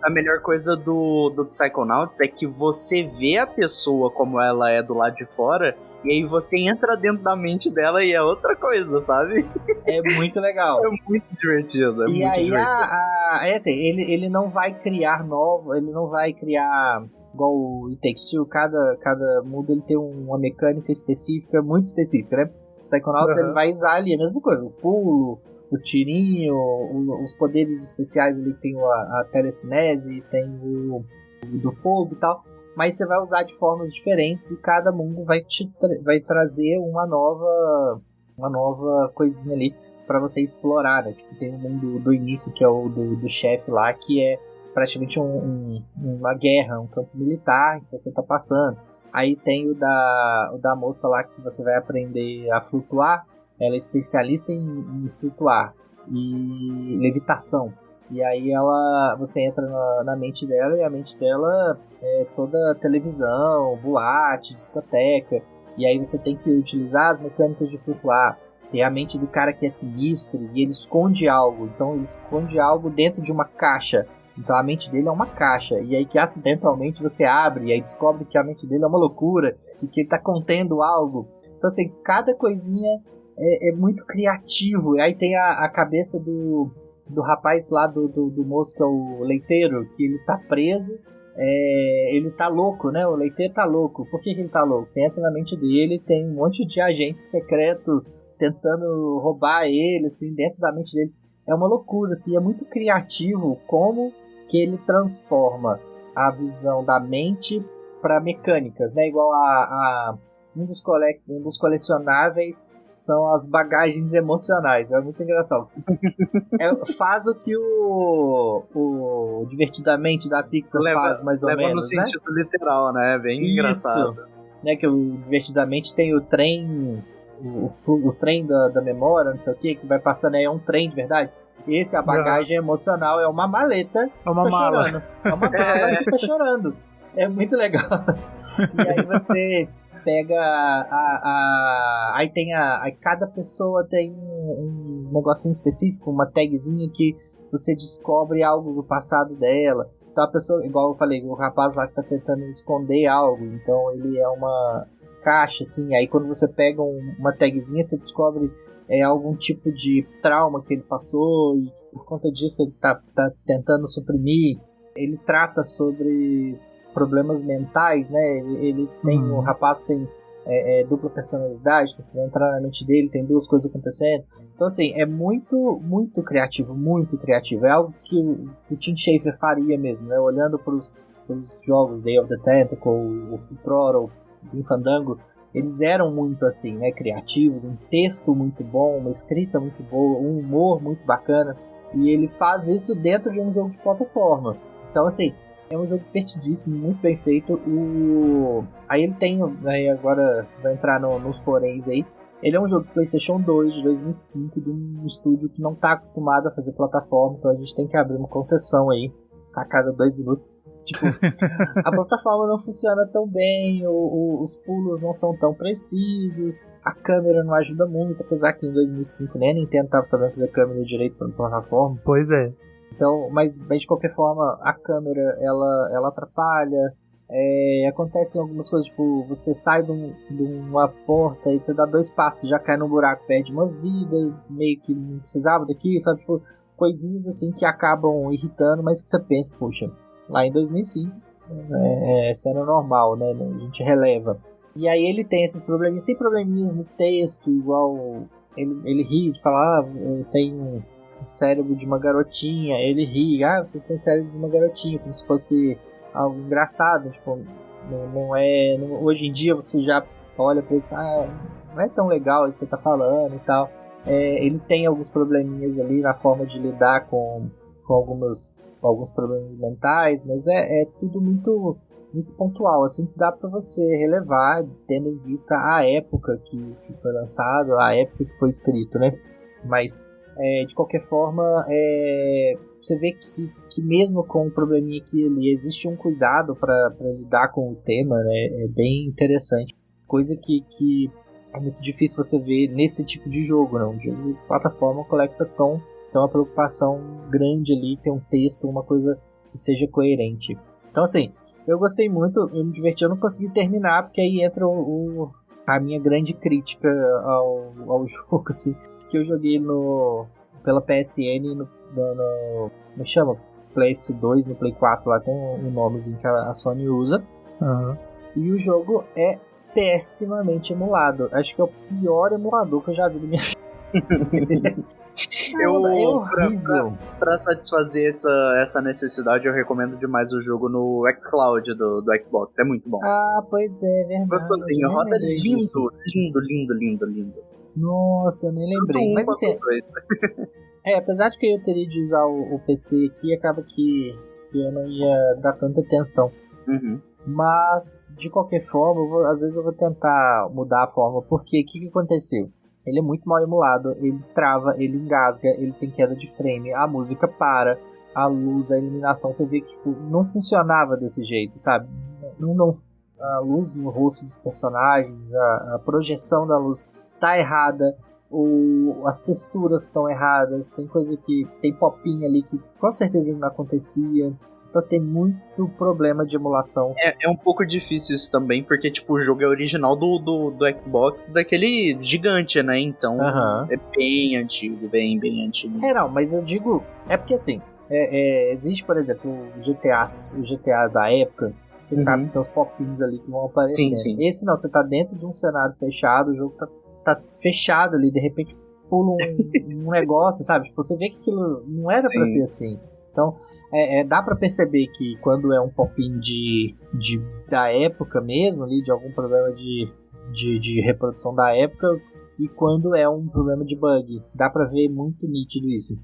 a melhor coisa do Psychonauts é que você vê a pessoa como ela é do lado de fora, e aí você entra dentro da mente dela e é outra coisa, sabe? É muito legal. É muito divertido. E aí, assim, ele não vai criar ele não vai criar... Igual o It Takes Two, cada mundo ele tem uma mecânica específica, muito específica, né? Psychonauts ele vai usar ali a mesma coisa, o pulo, o tirinho, os poderes especiais ali, que tem a telecinese, tem o do fogo e tal, mas você vai usar de formas diferentes, e cada mundo vai trazer uma nova coisinha ali pra você explorar, né? Tipo, tem o mundo do início, que é o do chefe lá, que é praticamente uma guerra, um campo militar que você tá passando. Aí tem o da moça lá, que você vai aprender a flutuar. Ela é especialista em flutuar e levitação. E aí você entra na mente dela, e a mente dela é toda televisão, boate, discoteca. E aí você tem que utilizar as mecânicas de flutuar. Tem a mente do cara que é sinistro e ele esconde algo. Então ele esconde algo dentro de uma caixa. Então a mente dele é uma caixa, e aí que acidentalmente você abre, e aí descobre que a mente dele é uma loucura, e que ele tá contendo algo. Então assim, cada coisinha é muito criativo. E aí tem a cabeça do rapaz lá, do moço que é o leiteiro, que ele tá preso, ele tá louco, né? O leiteiro tá louco. Por que ele tá louco? Você entra na mente dele, tem um monte de agente secreto tentando roubar ele, assim, dentro da mente dele. É uma loucura, assim, é muito criativo como que ele transforma a visão da mente para mecânicas, né? Igual um dos colecionáveis são as bagagens emocionais. É muito engraçado. Faz o que o Divertidamente da Pixar faz, mais ou menos, leva no sentido literal, né? É bem engraçado. Né? Que o Divertidamente tem o trem, o trem da memória, não sei o que vai passando, é um trem de verdade. Esse, a bagagem emocional, é uma maleta. É uma tá mala. chorando. É uma mala que tá chorando. É muito legal. E aí você pega aí tem aí cada pessoa tem um negocinho específico, uma tagzinha que você descobre algo do passado dela. Então a pessoa, igual eu falei, o rapaz lá que tá tentando esconder algo, então ele é uma caixa, assim, aí quando você pega uma tagzinha, você descobre algum tipo de trauma que ele passou e por conta disso ele tá tentando suprimir. Ele trata sobre problemas mentais, né? Ele tem, o rapaz tem dupla personalidade, então você vai entrar na mente dele, tem duas coisas acontecendo. Então assim, é muito, muito criativo, muito criativo. É algo que o Tim Schafer faria mesmo, né? Olhando pros jogos Day of the Tentacle, o Full Throttle, o Fandango, eles eram muito assim, né? Criativos, um texto muito bom, uma escrita muito boa, um humor muito bacana. E ele faz isso dentro de um jogo de plataforma. Então assim, é um jogo divertidíssimo, muito bem feito. Aí ele tem, aí agora vai entrar nos poréns aí. Ele é um jogo de PlayStation 2 de 2005, de um estúdio que não está acostumado a fazer plataforma, então a gente tem que abrir uma concessão aí a cada 2 minutos. Tipo, a plataforma não funciona tão bem, os pulos não são tão precisos, a câmera não ajuda muito, apesar que em 2005 nem a Nintendo estava sabendo fazer câmera direito para plataforma. Pois é. Então, mas de qualquer forma, a câmera ela atrapalha. Acontecem algumas coisas, tipo, você sai de uma porta e você dá 2 passos, já cai num buraco, perde uma vida, meio que não precisava daquilo, sabe? Tipo, coisinhas assim que acabam irritando, mas que você pensa, poxa, lá em 2005 isso era normal, né? A gente releva. E aí ele tem esses probleminhas, tem probleminhas no texto, igual ele ri de falar, eu tenho o cérebro de uma garotinha, ele ri, você tem o cérebro de uma garotinha, como se fosse algo engraçado, tipo, hoje em dia você já olha pra ele e fala, não é tão legal isso que você tá falando e tal. Ele tem alguns probleminhas ali na forma de lidar com alguns problemas mentais, mas é tudo muito, muito pontual, assim, que dá pra você relevar, tendo em vista a época que foi lançado, a época que foi escrito, né? Mas de qualquer forma, você vê que mesmo com o probleminha que ele existe um cuidado para lidar com o tema, né? É bem interessante. Coisa que é muito difícil você ver nesse tipo de jogo, não? Um jogo de plataforma Collectathon tem uma preocupação grande ali, tem um texto, uma coisa que seja coerente. Então assim, eu gostei muito, eu me diverti, eu não consegui terminar, porque aí entra a minha grande crítica ao jogo, assim. Que eu joguei pela PSN como chama? PS2 no Play 4 lá tem um nomezinho que a Sony usa. Uhum. E o jogo é pessimamente emulado. Acho que é o pior emulador que eu já vi na minha vida. É horrível. Pra satisfazer essa necessidade, eu recomendo demais o jogo no xCloud do Xbox. É muito bom. Ah, pois é, verdade. Gostosinho, roda lindo. Nossa, eu nem lembrei. Mas assim, apesar de que eu teria de usar o PC aqui, acaba que eu não ia dar tanta atenção. Uhum. Mas, de qualquer forma, às vezes eu vou tentar mudar a forma, porque o que aconteceu? Ele é muito mal emulado, ele trava, ele engasga, ele tem queda de frame, a música para, a luz, a iluminação, você vê que tipo, não funcionava desse jeito, sabe? A luz no rosto dos personagens, a projeção da luz tá errada, as texturas estão erradas, tem coisa que tem popinho ali que com certeza não acontecia. Então você tem muito problema de emulação. É um pouco difícil isso também, porque tipo, o jogo é original do Xbox, daquele gigante, né? Então é bem antigo, bem antigo. Não, mas eu digo, é porque assim, existe, por exemplo, o GTA da época, você sabe que tem os popinhos ali que vão aparecendo. Sim. Esse não, você tá dentro de um cenário fechado, o jogo tá fechado ali, de repente pula um negócio, sabe? Tipo, você vê que aquilo não era pra ser assim. Então, dá pra perceber que quando é um pop-in da época mesmo, ali, de algum problema de reprodução da época, e quando é um problema de bug. Dá pra ver muito nítido isso.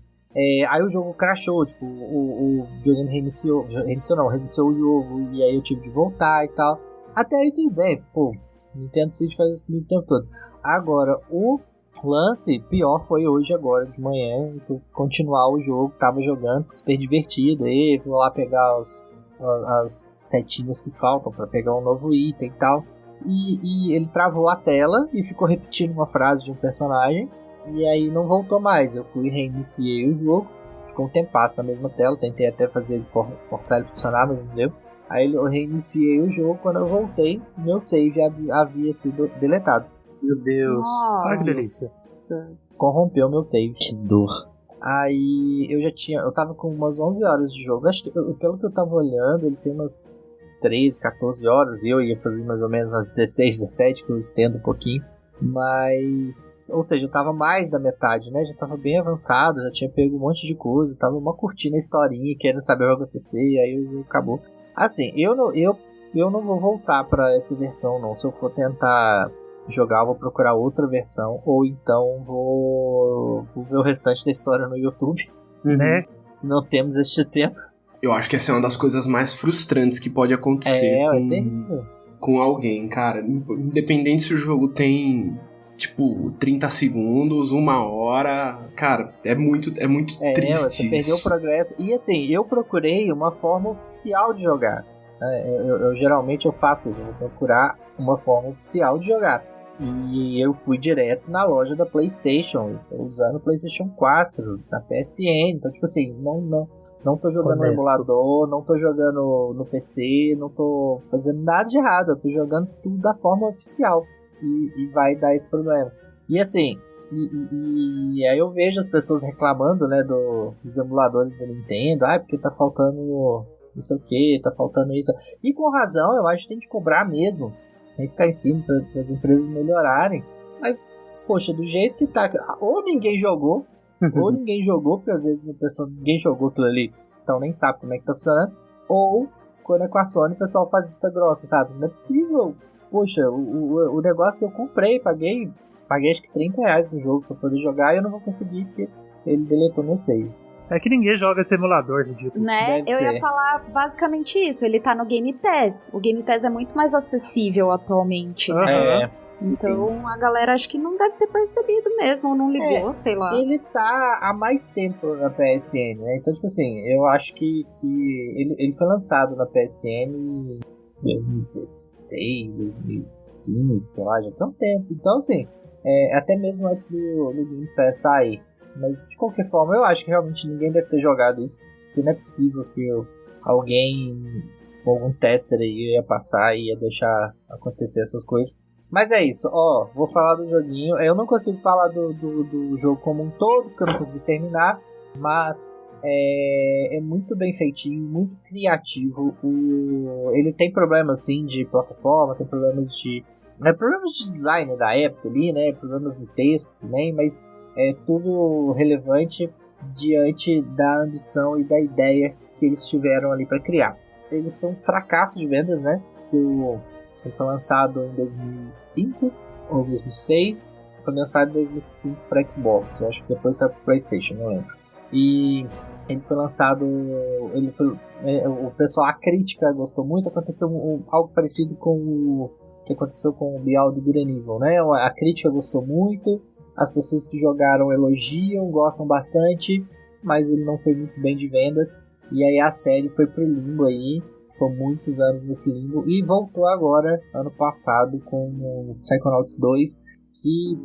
Aí o jogo crashou, tipo, o videogame reiniciou o jogo, e aí eu tive de voltar e tal. Até aí tudo bem, pô, Nintendo Switch faz isso comigo o tempo todo. Agora, o lance pior foi hoje agora de manhã, eu fui continuar o jogo, tava jogando, super divertido, aí vou lá pegar as setinhas que faltam pra pegar um novo item e tal, e ele travou a tela e ficou repetindo uma frase de um personagem, e aí não voltou mais. Eu fui reiniciei o jogo, ficou um tempasso na mesma tela, tentei até fazer ele forçar ele a funcionar, mas não deu. Aí eu reiniciei o jogo, quando eu voltei, meu save havia sido deletado. Meu Deus. Olha que delícia. Corrompeu meu save. Que dor. Aí eu tava com umas 11 horas de jogo. Acho que, pelo que eu tava olhando, ele tem umas 13, 14 horas. E eu ia fazer mais ou menos umas 16, 17, que eu estendo um pouquinho. Mas, ou seja, eu tava mais da metade, né? Já tava bem avançado, já tinha pego um monte de coisa. Tava uma curtindo a historinha, querendo saber o que vai acontecer. E aí o jogo acabou. Assim, eu não vou voltar pra essa versão, não. Se eu for tentar jogar, eu vou procurar outra versão, ou então vou ver o restante da história no YouTube, Né? Não temos este tempo. Eu acho que essa é uma das coisas mais frustrantes que pode acontecer É terrível. com alguém, cara. Independente se o jogo tem, tipo, 30 segundos, 1 hora, cara, é muito triste Você perdeu o progresso. E assim, eu procurei uma forma oficial de jogar. Eu geralmente eu faço isso, eu vou procurar uma forma oficial de jogar. E eu fui direto na loja da PlayStation, usando o PlayStation 4, na PSN. Então, tipo assim, não tô jogando no emulador, não tô jogando no PC, não tô fazendo nada de errado, eu tô jogando tudo da forma oficial. E vai dar esse problema. E assim, e aí eu vejo as pessoas reclamando, né, dos emuladores da Nintendo, porque tá faltando não sei o que, tá faltando isso. E com razão, eu acho que tem que cobrar mesmo. Tem que ficar em cima para as empresas melhorarem. Mas, poxa, do jeito que tá, ou ninguém jogou, porque às vezes a pessoa, ninguém jogou tudo ali, então nem sabe como é que tá funcionando. Ou, quando é com a Sony, o pessoal faz vista grossa, sabe? Não é possível. Poxa, o negócio que eu comprei, paguei acho que R$30 no jogo pra poder jogar, e eu não vou conseguir porque ele deletou meu save. É que ninguém joga esse emulador, ridículo. Né? Deve Eu ser. ia falar basicamente isso. Ele tá no Game Pass. O Game Pass é muito mais acessível atualmente. Aham. Então a galera acho que não deve ter percebido mesmo, ou não ligou, sei lá. Ele tá há mais tempo na PSN, né? Então, tipo assim, eu acho que ele foi lançado na PSN em 2016, 2015, sei lá, já tem um tempo. Então, assim, até mesmo antes do Game Pass sair. Mas, de qualquer forma, eu acho que realmente ninguém deve ter jogado isso. Porque não é possível que alguém, algum tester aí, ia passar e ia deixar acontecer essas coisas. Mas é isso, vou falar do joguinho. Eu não consigo falar do jogo como um todo, porque eu não consegui terminar. Mas é muito bem feitinho, muito criativo. Ele tem problemas, sim, de plataforma, tem problemas de design da época ali, né? Problemas de texto também, mas é tudo relevante diante da ambição e da ideia que eles tiveram ali para criar. Ele foi um fracasso de vendas, né? Ele foi lançado em 2005 ou 2006. Foi lançado em 2005 para Xbox. Eu acho que depois saiu para PlayStation, não lembro. E ele foi lançado. O pessoal, a crítica gostou muito. Aconteceu algo parecido com o que aconteceu com o Beyond Good and Evil, né? A crítica gostou muito. As pessoas que jogaram elogiam, gostam bastante, mas ele não foi muito bem de vendas. E aí a série foi pro limbo aí, foi muitos anos nesse limbo, e voltou agora, ano passado, com o Psychonauts 2, que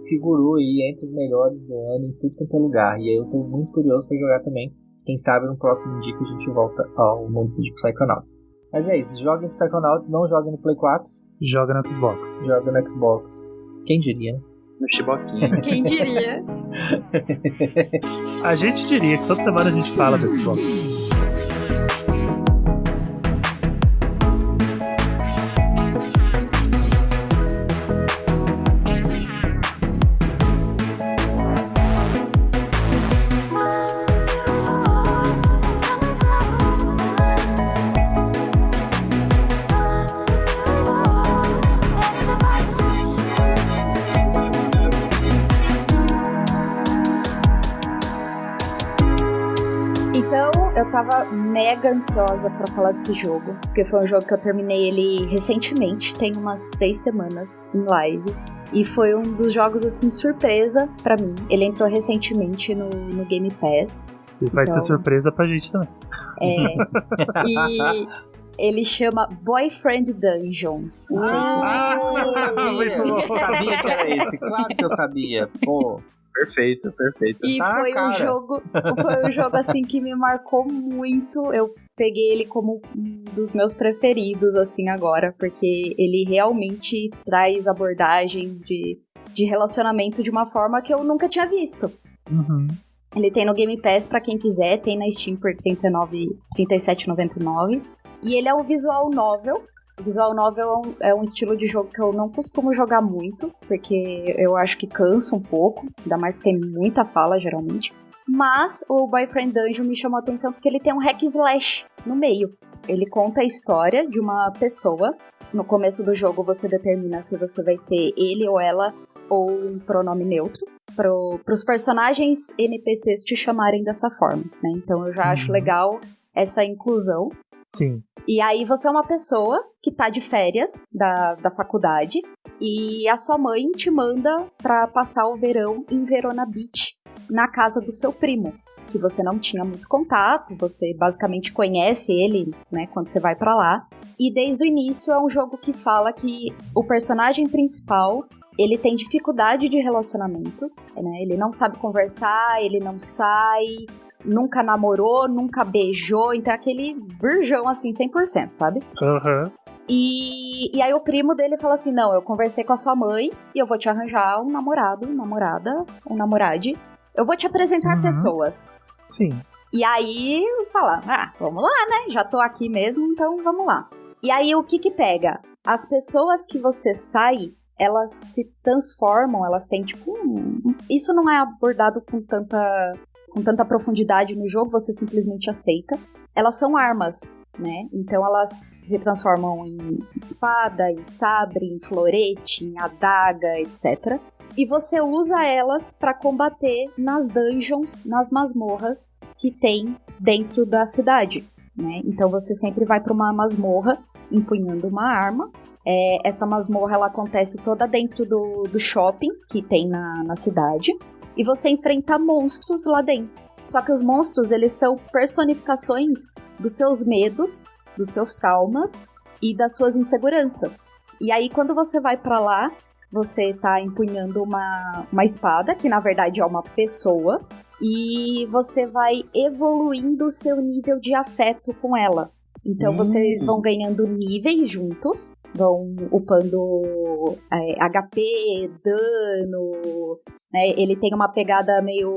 figurou aí entre os melhores do ano em tudo quanto é lugar. E aí eu tô muito curioso pra jogar também. Quem sabe no próximo dia que a gente volta ao mundo de Psychonauts. Mas é isso, joguem Psychonauts, não joguem no Play 4. Joga no Xbox. Joga no Xbox. Quem diria, né? No Chiboquinho. Quem diria? A gente diria que toda semana a gente fala do Xbox. Eu tava mega ansiosa pra falar desse jogo, porque foi um jogo que eu terminei ele recentemente, tem umas 3 semanas em live. E foi um dos jogos, assim, surpresa pra mim. Ele entrou recentemente no Game Pass. E vai ser surpresa pra gente também. E ele chama Boyfriend Dungeon. Eu sabia que era esse. Claro que eu sabia. Pô. Perfeito. E foi um jogo assim que me marcou muito. Eu peguei ele como um dos meus preferidos assim agora, porque ele realmente traz abordagens de relacionamento de uma forma que eu nunca tinha visto. Uhum. Ele tem no Game Pass pra quem quiser, tem na Steam por R$37,99. E ele é um visual novel. O visual novel é um estilo de jogo que eu não costumo jogar muito, porque eu acho que cansa um pouco, ainda mais que tem muita fala, geralmente. Mas o Boyfriend Dungeon me chamou a atenção porque ele tem um hack slash no meio. Ele conta a história de uma pessoa. No começo do jogo você determina se você vai ser ele ou ela, ou um pronome neutro, para os personagens NPCs te chamarem dessa forma, né? Então eu já acho legal essa inclusão. Sim. E aí você é uma pessoa que tá de férias da faculdade e a sua mãe te manda pra passar o verão em Verona Beach, na casa do seu primo, que você não tinha muito contato, você basicamente conhece ele, né, quando você vai pra lá. E desde o início é um jogo que fala que o personagem principal, ele tem dificuldade de relacionamentos, né? Ele não sabe conversar, ele não sai, nunca namorou, nunca beijou, então é aquele virgão assim, 100%, sabe? Uhum. E aí o primo dele fala assim, não, eu conversei com a sua mãe e eu vou te arranjar um namorado, namorada, um namorade. Eu vou te apresentar pessoas. Sim. E aí fala, vamos lá, né? Já tô aqui mesmo, então vamos lá. E aí o que pega? As pessoas que você sai, elas se transformam, elas têm tipo... Isso não é abordado com tanta profundidade no jogo, você simplesmente aceita. Elas são armas, né? Então elas se transformam em espada, em sabre, em florete, em adaga, etc. E você usa elas para combater nas dungeons, nas masmorras que tem dentro da cidade, né? Então você sempre vai para uma masmorra empunhando uma arma. Essa masmorra ela acontece toda dentro do shopping que tem na cidade. E você enfrenta monstros lá dentro. Só que os monstros, eles são personificações dos seus medos, dos seus traumas e das suas inseguranças. E aí, quando você vai pra lá, você tá empunhando uma espada, que na verdade é uma pessoa, e você vai evoluindo o seu nível de afeto com ela. Então, vocês vão ganhando níveis juntos, vão upando HP, dano, né? Ele tem uma pegada meio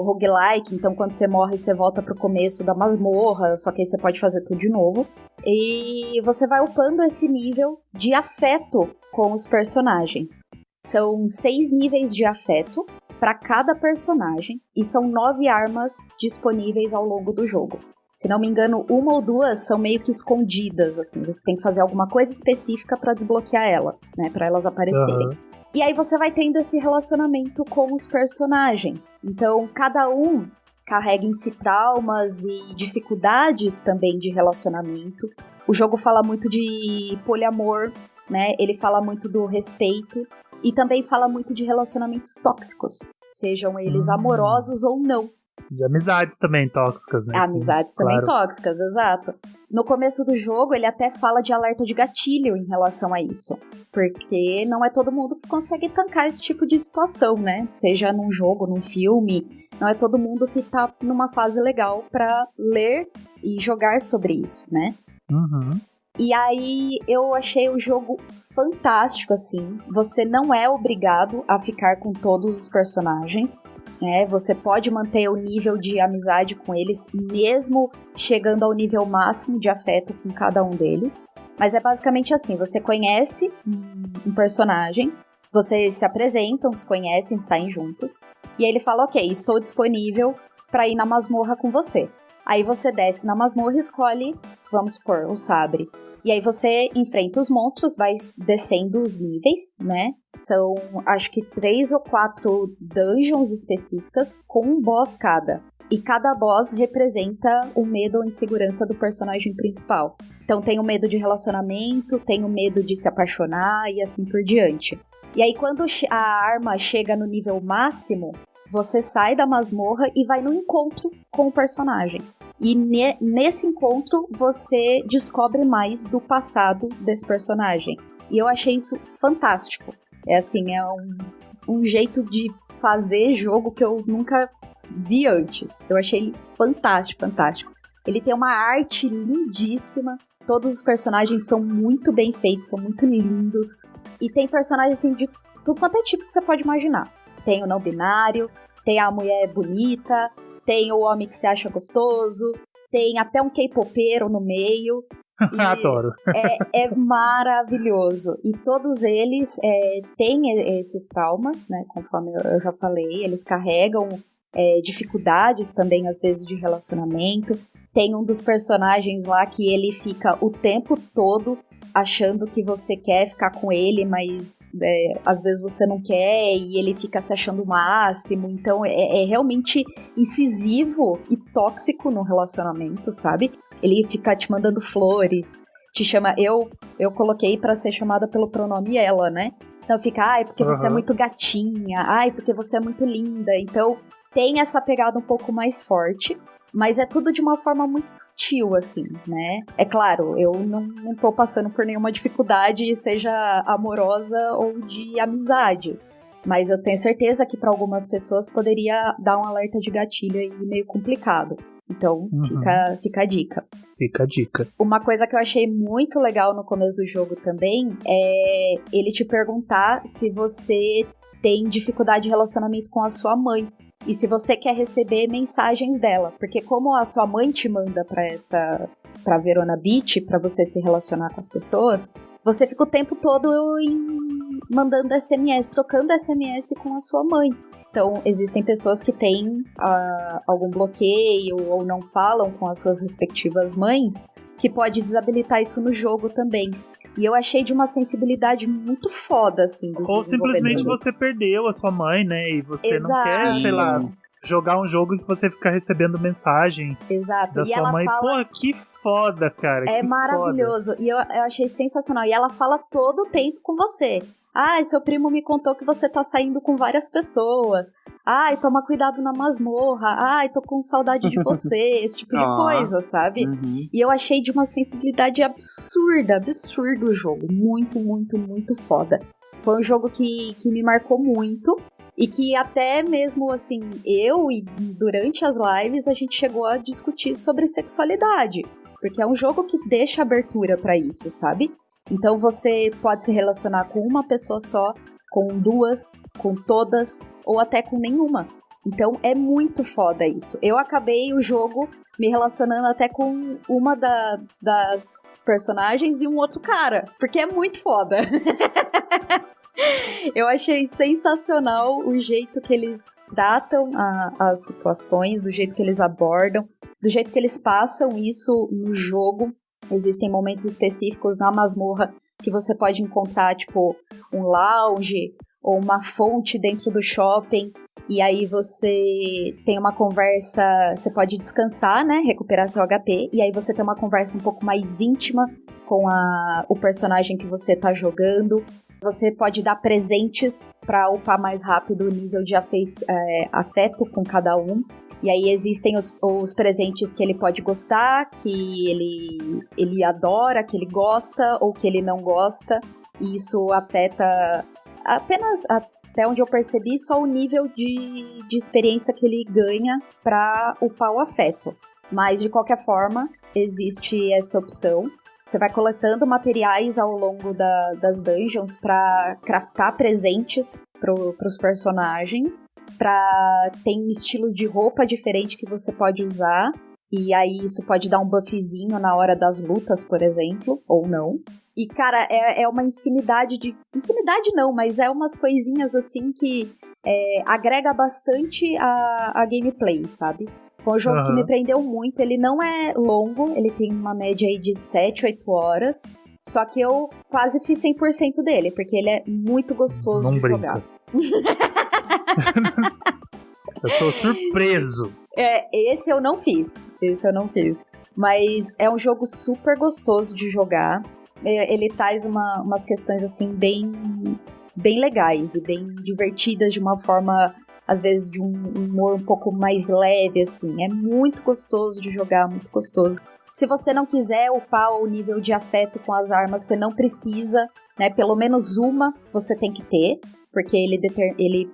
roguelike, então quando você morre, você volta pro começo da masmorra, só que aí você pode fazer tudo de novo. E você vai upando esse nível de afeto com os personagens. São 6 níveis de afeto para cada personagem, e são 9 armas disponíveis ao longo do jogo. Se não me engano, 1 ou 2 são meio que escondidas, assim. Você tem que fazer alguma coisa específica pra desbloquear elas, né? Pra elas aparecerem. Uhum. E aí você vai tendo esse relacionamento com os personagens. Então, cada um carrega em si traumas e dificuldades também de relacionamento. O jogo fala muito de poliamor, né? Ele fala muito do respeito. E também fala muito de relacionamentos tóxicos. Sejam eles amorosos ou não. De amizades também tóxicas, né? Amizades Sim, também claro. tóxicas, exato. No começo do jogo, ele até fala de alerta de gatilho em relação a isso. Porque não é todo mundo que consegue tancar esse tipo de situação, né? Seja num jogo, num filme. Não é todo mundo que tá numa fase legal pra ler e jogar sobre isso, né? Uhum. E aí, eu achei o jogo fantástico, assim. Você não é obrigado a ficar com todos os personagens. Você pode manter o nível de amizade com eles, mesmo chegando ao nível máximo de afeto com cada um deles. Mas é basicamente assim, você conhece um personagem, vocês se apresentam, se conhecem, saem juntos. E aí ele fala, ok, estou disponível para ir na masmorra com você. Aí você desce na masmorra e escolhe, vamos supor, o sabre. E aí você enfrenta os monstros, vai descendo os níveis, né? São, acho que 3 ou 4 dungeons específicas com um boss cada. E cada boss representa o medo ou insegurança do personagem principal. Então tem o medo de relacionamento, tem o medo de se apaixonar e assim por diante. E aí, quando a arma chega no nível máximo, você sai da masmorra e vai no encontro com o personagem. E nesse encontro, você descobre mais do passado desse personagem. E eu achei isso fantástico. É assim, é um jeito de fazer jogo que eu nunca vi antes. Eu achei ele fantástico, fantástico. Ele tem uma arte lindíssima. Todos os personagens são muito bem feitos, são muito lindos. E tem personagens assim, de tudo quanto é tipo que você pode imaginar. Tem o não binário, tem a mulher bonita, tem o homem que se acha gostoso, tem até um K-popeiro no meio. Adoro. É maravilhoso. E todos eles têm esses traumas, né? Conforme eu já falei, eles carregam dificuldades também, às vezes, de relacionamento. Tem um dos personagens lá que ele fica o tempo todo achando que você quer ficar com ele, mas às vezes você não quer, e ele fica se achando o máximo. Então é realmente incisivo e tóxico no relacionamento, sabe? Ele fica te mandando flores, te chama... Eu coloquei pra ser chamada pelo pronome ela, né? Então fica, ai, porque você é muito gatinha, ai, porque você é muito linda. Então tem essa pegada um pouco mais forte. Mas é tudo de uma forma muito sutil, assim, né? É claro, eu não tô passando por nenhuma dificuldade, seja amorosa ou de amizades. Mas eu tenho certeza que para algumas pessoas poderia dar um alerta de gatilho aí meio complicado. Então, fica a dica. Fica a dica. Uma coisa que eu achei muito legal no começo do jogo também é ele te perguntar se você tem dificuldade de relacionamento com a sua mãe. E se você quer receber mensagens dela. Porque como a sua mãe te manda pra Verona Beach, pra você se relacionar com as pessoas, você fica o tempo todo mandando SMS, trocando SMS com a sua mãe. Então, existem pessoas que têm algum bloqueio ou não falam com as suas respectivas mães, que pode desabilitar isso no jogo também. E eu achei de uma sensibilidade muito foda, assim. Ou simplesmente você perdeu a sua mãe, né? E você não quer, sei lá, jogar um jogo que você fica recebendo mensagem da e sua ela mãe. Fala... Pô, que foda, cara. É que maravilhoso. Foda. E eu achei sensacional. E ela fala todo o tempo com você. Ai, seu primo me contou que você tá saindo com várias pessoas. Ai, toma cuidado na masmorra. Ai, tô com saudade de você. Esse tipo de coisa, sabe? E eu achei de uma sensibilidade absurdo o jogo. Muito, muito, muito foda. Foi um jogo que me marcou muito. E que até mesmo, assim, durante as lives, a gente chegou a discutir sobre sexualidade. Porque é um jogo que deixa abertura pra isso, sabe? Então você pode se relacionar com uma pessoa só, com duas, com todas, ou até com nenhuma. Então é muito foda isso. Eu acabei o jogo me relacionando até com uma das personagens e um outro cara, porque é muito foda. Eu achei sensacional o jeito que eles tratam as situações, do jeito que eles abordam, do jeito que eles passam isso no jogo. Existem momentos específicos na masmorra que você pode encontrar, tipo, um lounge ou uma fonte dentro do shopping. E aí você tem uma conversa, você pode descansar, né, recuperar seu HP. E aí você tem uma conversa um pouco mais íntima com o personagem que você tá jogando. Você pode dar presentes para upar mais rápido o nível de afeto com cada um. E aí existem os presentes que ele pode gostar, que ele adora, que ele gosta ou que ele não gosta. E isso afeta apenas, até onde eu percebi, só o nível de experiência que ele ganha para upar o afeto. Mas, de qualquer forma, existe essa opção. Você vai coletando materiais ao longo das dungeons para craftar presentes pros personagens. Tem um estilo de roupa diferente que você pode usar. E aí isso pode dar um buffzinho na hora das lutas, por exemplo, ou não. E, cara, é uma infinidade de... Infinidade não, mas é umas coisinhas assim que agrega bastante a gameplay, sabe? Foi um jogo que me prendeu muito. Ele não é longo, ele tem uma média aí de 7, 8 horas. Só que eu quase fiz 100% dele, porque ele é muito gostoso de jogar. Eu tô surpreso. Esse eu não fiz. Mas é um jogo super gostoso de jogar. Ele traz umas questões assim bem bem legais e bem divertidas de uma forma, às vezes, de um humor um pouco mais leve, assim. É muito gostoso de jogar, muito gostoso. Se você não quiser upar o nível de afeto com as armas, você não precisa, né? Pelo menos uma você tem que ter, porque ele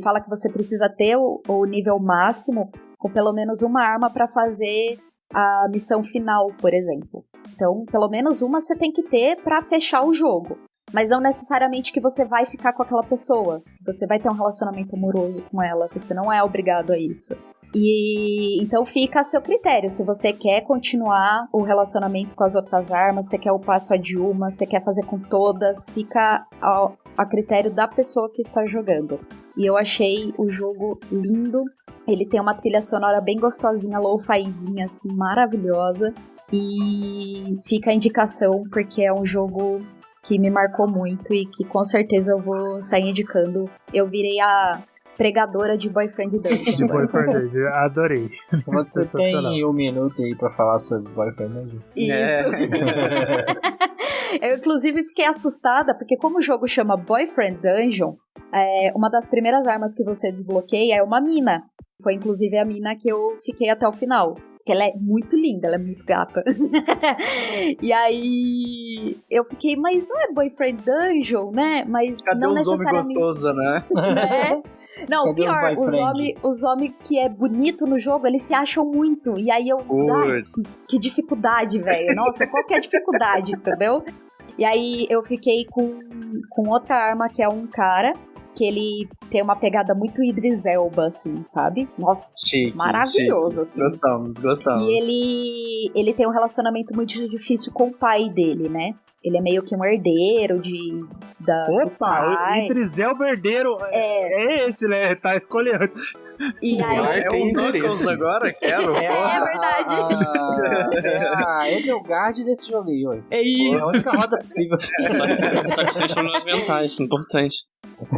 fala que você precisa ter o nível máximo com pelo menos uma arma para fazer a missão final, por exemplo. Então, pelo menos uma você tem que ter para fechar o jogo. Mas não necessariamente que você vai ficar com aquela pessoa. Você vai ter um relacionamento amoroso com ela. Você não é obrigado a isso. E então fica a seu critério. Se você quer continuar o relacionamento com as outras armas, você quer upar só de uma, você quer fazer com todas, fica a critério da pessoa que está jogando. E eu achei o jogo lindo. Ele tem uma trilha sonora bem gostosinha, lo-fizinha, assim, maravilhosa. E fica a indicação, porque é um jogo que me marcou muito e que com certeza eu vou sair indicando. Eu virei a pregadora de Boyfriend Dungeon. De Boyfriend Dungeon, adorei. Você tem 1 minuto aí pra falar sobre Boyfriend Dungeon? Isso. Eu, inclusive, fiquei assustada, porque como o jogo chama Boyfriend Dungeon, uma das primeiras armas que você desbloqueia é uma mina. Foi, inclusive, a mina que eu fiquei até o final. Porque ela é muito linda, ela é muito gata. E aí eu fiquei, mas não é Boyfriend Dungeon, né? Mas cadê não os homens necessariamente. gostosos, né? Né? Não, Cadê pior, os os homens que é bonito no jogo, eles se acham muito. E aí eu. Ai, que dificuldade, velho. Nossa, qual que é a dificuldade, entendeu? E aí eu fiquei com outra arma que é um cara. Que ele tem uma pegada muito Idris Elba, assim, sabe? Nossa, chique, maravilhoso, chique. assim. Gostamos. E ele tem um relacionamento muito difícil com o pai dele, né? Ele é meio que um herdeiro do pai. O Idris Elba herdeiro é esse, né? Tá escolhendo. E aí... É o Knuckles agora, quero. É verdade. Ele é o guard desse jogo aí, ué. É isso. É a única roda possível. Só que sem problemas mentais, importante.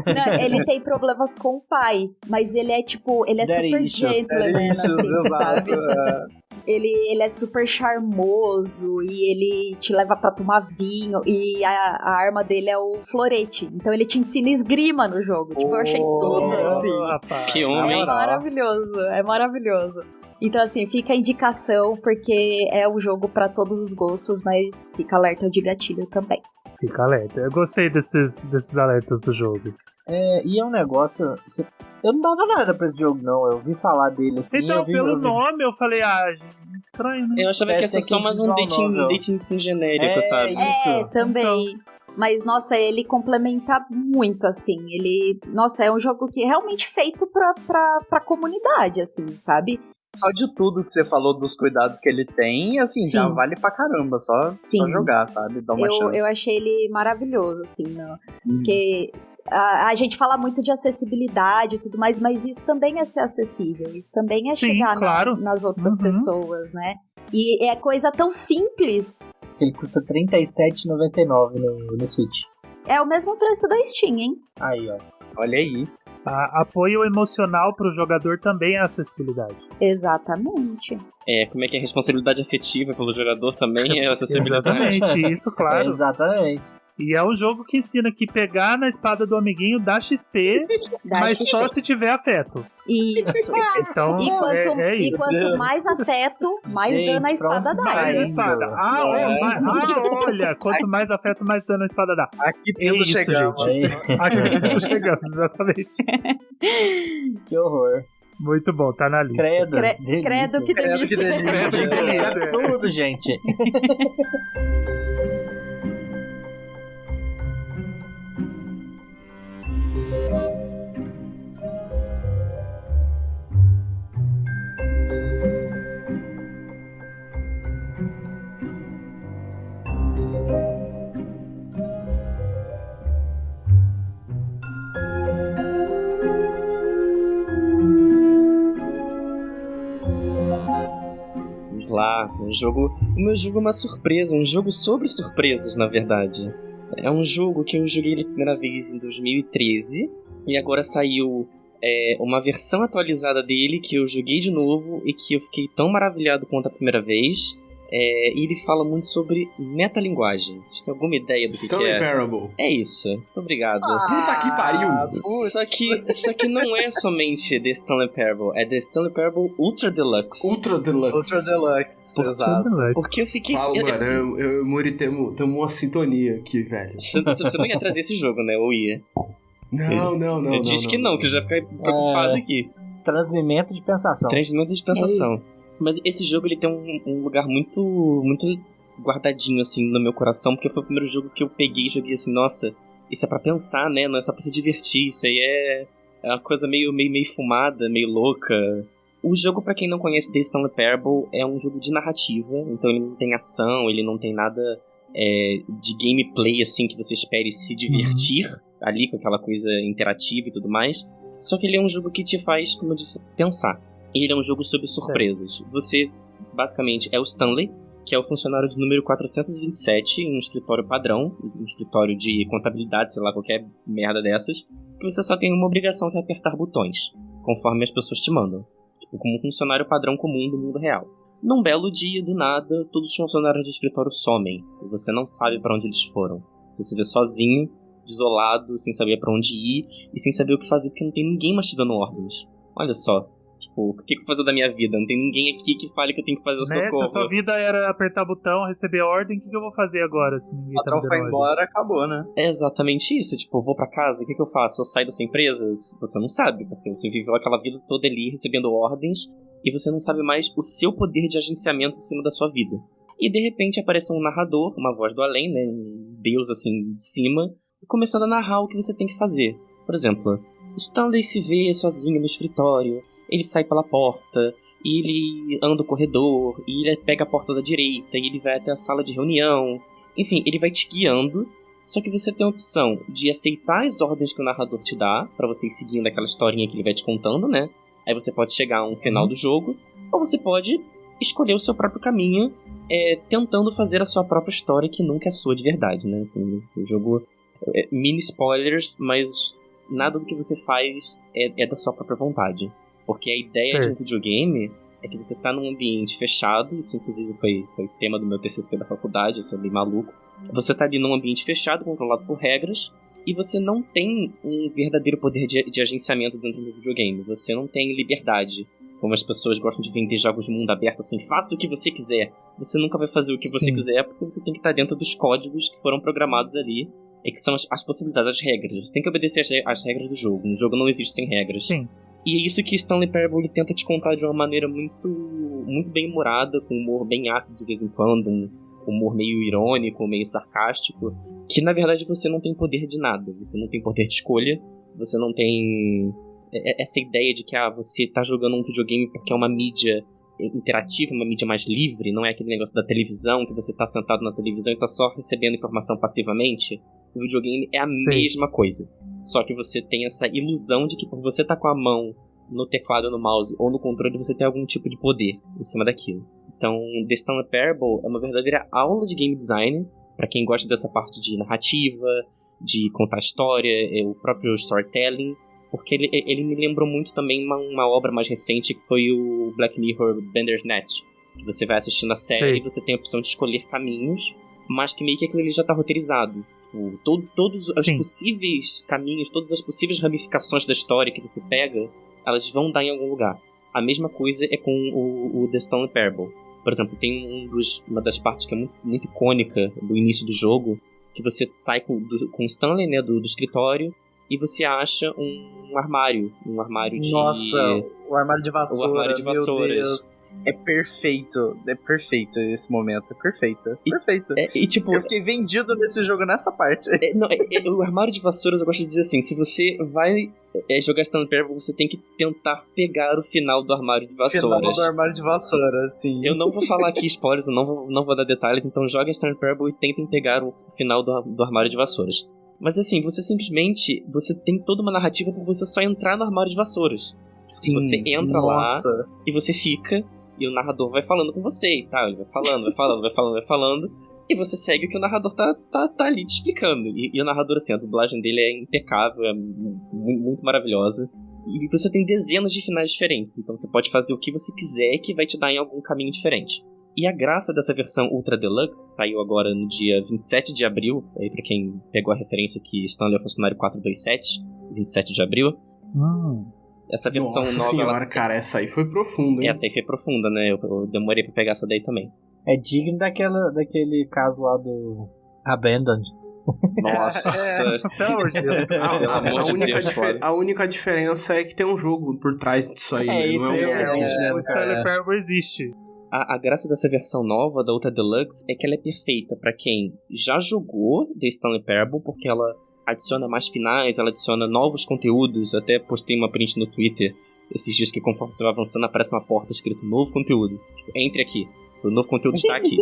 Não, ele tem problemas com o pai, mas ele é tipo, ele é Daddy super issues, gentleman, assim, sabe? Exato. Ele é super charmoso e ele te leva pra tomar vinho e a arma dele é o florete. Então ele te ensina esgrima no jogo. Tipo, eu achei tudo assim. Rapaz. Que homem. É maravilhoso. Então, assim, fica a indicação, porque é um jogo pra todos os gostos, mas fica alerta de gatilho também. Fica alerta. Eu gostei desses alertas do jogo. E é um negócio... Eu não dava nada pra esse jogo, não. Eu ouvi falar dele assim. Então, pelo nome, eu falei, estranho, né? Eu achava que ia ser só mais um dating sim genérico, sabe? Isso. Também. Mas, nossa, ele complementa muito, assim. Nossa, é um jogo que é realmente feito pra comunidade, assim, sabe? Só de tudo que você falou dos cuidados que ele tem, assim, Sim. já vale pra caramba. Só jogar, sabe? Dar uma chance. Eu achei ele maravilhoso, assim, né? Porque a gente fala muito de acessibilidade e tudo mais, mas isso também é ser acessível. Isso também é chegar nas outras pessoas, né? E é coisa tão simples. Ele custa R$37,99 no Switch. É o mesmo preço da Steam, hein? Aí, ó. Olha aí. Apoio emocional pro jogador também é acessibilidade. Exatamente. Como é que é a responsabilidade afetiva pelo jogador também é acessibilidade. Exatamente, isso, claro. Exatamente. E é um jogo que ensina que pegar na espada do amiguinho dá XP, mas só se tiver afeto. Isso. Então, E isso. quanto mais afeto, mais dano a espada dá. Mais espada. Olha, quanto mais afeto, mais dano a espada dá. Aqui tudo chegamos. Aqui tudo chegamos, exatamente. Que horror. Muito bom, tá na lista. Credo, que delícia. É absurdo, gente. Vamos lá, o meu jogo é uma surpresa, um jogo sobre surpresas, na verdade. É um jogo que eu joguei pela primeira vez em 2013 e agora saiu uma versão atualizada dele que eu joguei de novo e que eu fiquei tão maravilhado quanto a primeira vez. E ele fala muito sobre metalinguagem. Vocês têm alguma ideia do que Stanley é? Parable. É isso. Muito obrigado. Puta que pariu! Só que não é somente The Stanley Parable, é The Stanley Parable Ultra Deluxe. Ultra Deluxe. Ultra Deluxe, exato. Porque eu fiquei... Fala, mano, eu e o Muri temos uma sintonia aqui, velho. Você não ia trazer esse jogo, né? Ou ia? Não. Eu disse que não, que eu já fiquei preocupado aqui. Transmimento de pensação. Transmimento de pensação. É isso. Mas esse jogo, ele tem um lugar muito, muito guardadinho, assim, no meu coração, porque foi o primeiro jogo que eu peguei e joguei assim, nossa, isso é pra pensar, né? Não é só pra se divertir, isso aí é uma coisa meio fumada, meio louca. O jogo, pra quem não conhece The Stanley Parable, é um jogo de narrativa, então ele não tem ação, ele não tem nada de gameplay, assim, que você espere se divertir ali com aquela coisa interativa e tudo mais. Só que ele é um jogo que te faz, como eu disse, pensar. Ele é um jogo sobre surpresas. Você, basicamente, é o Stanley, que é o funcionário de número 427 em um escritório padrão, um escritório de contabilidade, sei lá, qualquer merda dessas, que você só tem uma obrigação, que é apertar botões, conforme as pessoas te mandam. Tipo, como um funcionário padrão comum do mundo real. Num belo dia, do nada, todos os funcionários do escritório somem, e você não sabe pra onde eles foram. Você se vê sozinho, desolado, sem saber pra onde ir, e sem saber o que fazer, porque não tem ninguém mais te dando ordens. Olha só. Tipo, o que eu vou fazer da minha vida? Não tem ninguém aqui que fale que eu tenho que fazer o socorro. Se a sua vida era apertar botão, receber ordem, o que eu vou fazer agora? Se ninguém O patrão foi embora, acabou, né? É exatamente isso. Tipo, eu vou pra casa, o que eu faço? Eu saio dessa empresa? Você não sabe, porque você viveu aquela vida toda ali recebendo ordens e você não sabe mais o seu poder de agenciamento em cima da sua vida. E de repente aparece um narrador, uma voz do além, né? Um deus assim de cima, começando a narrar o que você tem que fazer. Por exemplo, Stanley se vê sozinho no escritório, ele sai pela porta, e ele anda o corredor, e ele pega a porta da direita, e ele vai até a sala de reunião. Enfim, ele vai te guiando, só que você tem a opção de aceitar as ordens que o narrador te dá, pra você ir seguindo aquela historinha que ele vai te contando, né? Aí você pode chegar a um final do jogo, ou você pode escolher o seu próprio caminho, tentando fazer a sua própria história, que nunca é sua de verdade, né? Assim, o jogo... mini spoilers, mas nada do que você faz é da sua própria vontade. Porque a ideia de um videogame é que você tá num ambiente fechado, isso inclusive foi tema do meu TCC da faculdade, eu sou bem maluco. Você tá ali num ambiente fechado, controlado por regras, e você não tem um verdadeiro poder de agenciamento dentro do videogame. Você não tem liberdade, como as pessoas gostam de vender jogos de mundo aberto, assim, faça o que você quiser. Você nunca vai fazer o que você quiser, porque você tem que estar dentro dos códigos que foram programados ali, e que são as possibilidades, as regras. Você tem que obedecer as regras do jogo. Um jogo não existe sem regras. Sim. E é isso que Stanley Parable tenta te contar de uma maneira muito, muito bem humorada, com humor bem ácido de vez em quando, um humor meio irônico, meio sarcástico, que na verdade você não tem poder de nada. Você não tem poder de escolha, você não tem essa ideia de que você tá jogando um videogame porque é uma mídia interativa, uma mídia mais livre, não é aquele negócio da televisão, que você tá sentado na televisão e tá só recebendo informação passivamente. O videogame é a mesma coisa. Só que você tem essa ilusão de que por você tá com a mão no teclado, no mouse ou no controle, você tem algum tipo de poder em cima daquilo. Então, The Stanley Parable é uma verdadeira aula de game design pra quem gosta dessa parte de narrativa, de contar história, o próprio storytelling, porque ele me lembrou muito também uma obra mais recente, que foi o Black Mirror Bandersnatch, que você vai assistindo a série e você tem a opção de escolher caminhos, mas que meio que aquilo ali já tá roteirizado. Todos os possíveis caminhos, todas as possíveis ramificações da história que você pega, elas vão dar em algum lugar. A mesma coisa é com o The Stanley Parable. Por exemplo, tem uma das partes que é muito, muito icônica do início do jogo, que você sai com o Stanley, né, do escritório, e você acha um armário de... Nossa, o armário de vassoura, o armário de vassouras. Meu Deus. É perfeito esse momento, é perfeito. E tipo, eu fiquei vendido nesse jogo nessa parte. O armário de vassouras, eu gosto de dizer assim, se você vai jogar Stanley Parable, você tem que tentar pegar o final do armário de vassouras. Final do armário de vassouras, sim. Eu não vou falar aqui spoilers, eu não vou dar detalhes, então joguem Stanley Parable e tentem pegar o final do armário de vassouras. Mas assim, você tem toda uma narrativa por você só entrar no armário de vassouras. Sim, você entra lá e você fica, e o narrador vai falando com você e tal, ele vai falando, e você segue o que o narrador tá ali te explicando. E o narrador, assim, a dublagem dele é impecável, é muito maravilhosa. E você tem dezenas de finais diferentes, então você pode fazer o que você quiser que vai te dar em algum caminho diferente. E a graça dessa versão Ultra Deluxe, que saiu agora no dia 27 de abril, aí pra quem pegou a referência que Stanley é o Funcionário 427, 27 de abril. Essa versão Nossa nova... senhora, cara, essa aí foi profunda, hein? Essa aí foi profunda, né? Eu demorei pra pegar essa daí também. É digno daquele caso lá do Abandoned. Nossa! Pelo amor de Deus. Pelo amor de Deus, foda. A única diferença é que tem um jogo por trás disso aí. né? Isso Não aí, existe, né, O Stanley cara? Parable existe. A graça dessa versão nova, da Ultra Deluxe, é que ela é perfeita pra quem já jogou The Stanley Parable, porque ela adiciona mais finais, ela adiciona novos conteúdos. Eu até postei uma print no Twitter esses dias que conforme você vai avançando aparece uma porta escrito novo conteúdo. Tipo, entre aqui. O novo conteúdo está aqui.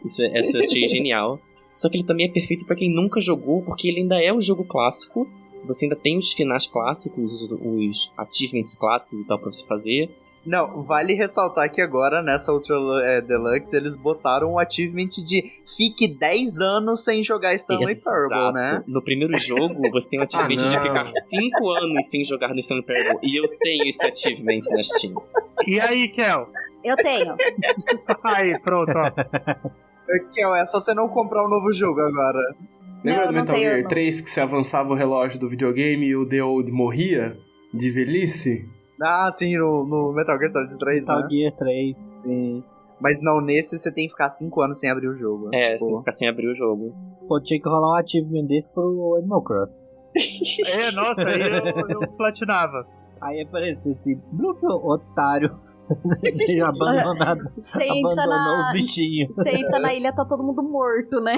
Isso eu achei genial. Só que ele também é perfeito pra quem nunca jogou, porque ele ainda é um jogo clássico. Você ainda tem os finais clássicos, os achievements clássicos e tal pra você fazer. Não, vale ressaltar que agora, nessa Ultra Deluxe, eles botaram o achievement de fique 10 anos sem jogar Stanley Parable, né? No primeiro jogo, você tem o achievement de ficar 5 anos sem jogar no Stanley Parable. E eu tenho esse achievement na Steam. E aí, Kel? Eu tenho. Aí, pronto, ó. Kel, é só você não comprar um novo jogo agora. Lembra Não, do não Metal tenho, Gear não. 3 que você avançava o relógio do videogame e o The Old morria de velhice? Ah, sim, no Metal Gear Solid 3, Metal né? Gear 3. Sim. Mas não, nesse você tem que ficar 5 anos sem abrir o jogo. É, tipo... você tem que ficar sem abrir o jogo. Pô, tinha que rolar um achievement desse pro Animal Crossing. Nossa, aí eu platinava. Aí apareceu assim, Bloop, otário. Você entra Abandonou os na... bichinhos. Você entra na ilha, tá todo mundo morto, né?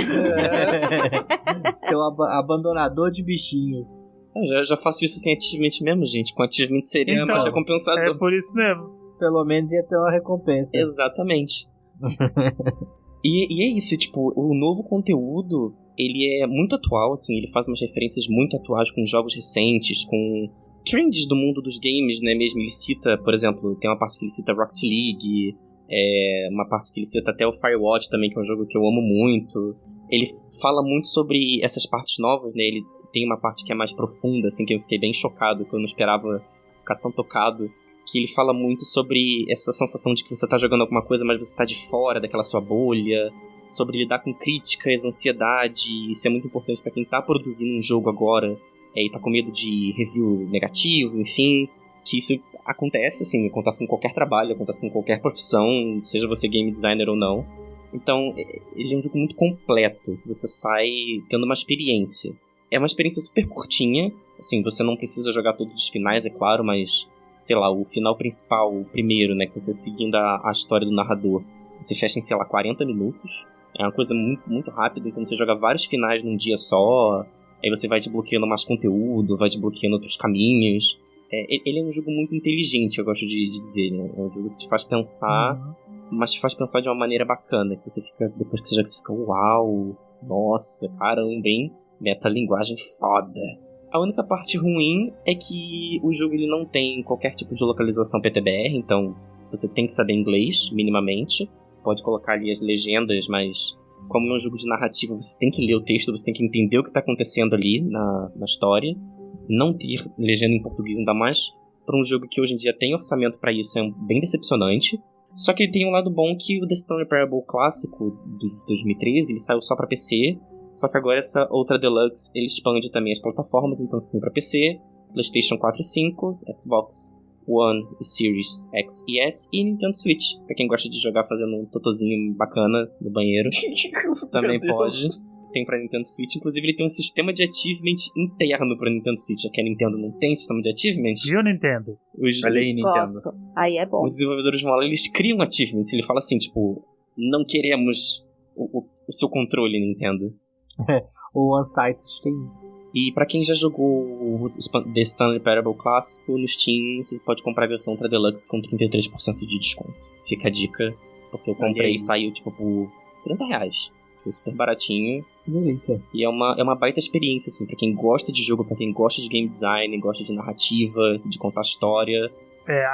Seu abandonador de bichinhos. Eu já faço isso sem achievement mesmo, gente. Com achievement seria Então, mais recompensador. É por isso mesmo. Pelo menos ia ter uma recompensa. Exatamente. E é isso, tipo, o novo conteúdo, ele é muito atual, assim, ele faz umas referências muito atuais com jogos recentes, com trends do mundo dos games, né, mesmo. Ele cita, por exemplo, tem uma parte que ele cita Rocket League, uma parte que ele cita até o Firewatch também, que é um jogo que eu amo muito. Ele fala muito sobre essas partes novas, né, ele tem uma parte que é mais profunda, assim, que eu fiquei bem chocado, que eu não esperava ficar tão tocado, que ele fala muito sobre essa sensação de que você tá jogando alguma coisa, mas você tá de fora daquela sua bolha, sobre lidar com críticas, ansiedade. Isso é muito importante pra quem tá produzindo um jogo agora, e tá com medo de review negativo, enfim, que isso acontece, assim, acontece com qualquer trabalho, acontece com qualquer profissão, seja você game designer ou não. Então, ele é um jogo muito completo, que você sai tendo uma experiência. É uma experiência super curtinha, assim, você não precisa jogar todos os finais, é claro, mas, sei lá, o final principal, o primeiro, né, que você seguindo a história do narrador, você fecha em, sei lá, 40 minutos. É uma coisa muito, muito rápida, então você joga vários finais num dia só, aí você vai desbloqueando mais conteúdo, vai desbloqueando outros caminhos. Ele é um jogo muito inteligente, eu gosto de dizer, né? É um jogo que te faz pensar, mas te faz pensar de uma maneira bacana, que você fica, depois que você joga, você fica, uau, nossa, caramba, hein? Metalinguagem foda. A única parte ruim é que o jogo ele não tem qualquer tipo de localização PTBR, então você tem que saber inglês, minimamente. Pode colocar ali as legendas, mas como é um jogo de narrativa, você tem que ler o texto, você tem que entender o que está acontecendo ali na história. Não ter legenda em português, ainda mais para um jogo que hoje em dia tem orçamento para isso, é bem decepcionante. Só que ele tem um lado bom que o The Stanley Parable clássico de 2013, ele saiu só para PC. Só que agora essa Ultra Deluxe, ele expande também as plataformas, então você tem pra PC, PlayStation 4 e 5, Xbox One, Series X e S e Nintendo Switch. Pra quem gosta de jogar fazendo um totozinho bacana no banheiro, também pode. Tem pra Nintendo Switch, inclusive ele tem um sistema de achievement interno pra Nintendo Switch, já que a Nintendo não tem sistema de achievement. Viu, Nintendo? Olha aí, Nintendo. Gosto. Aí é bom. Os desenvolvedores vão lá, eles criam achievements, ele fala assim, tipo, não queremos o seu controle, Nintendo. O Unsighted tem isso. E pra quem já jogou o The Stanley Parable clássico, no Steam você pode comprar a versão Ultra Deluxe com 33% de desconto. Fica a dica, porque eu comprei e saiu tipo por R$30. Foi super baratinho. Que delícia. E é uma baita experiência, assim, pra quem gosta de jogo, pra quem gosta de game design, gosta de narrativa, de contar história.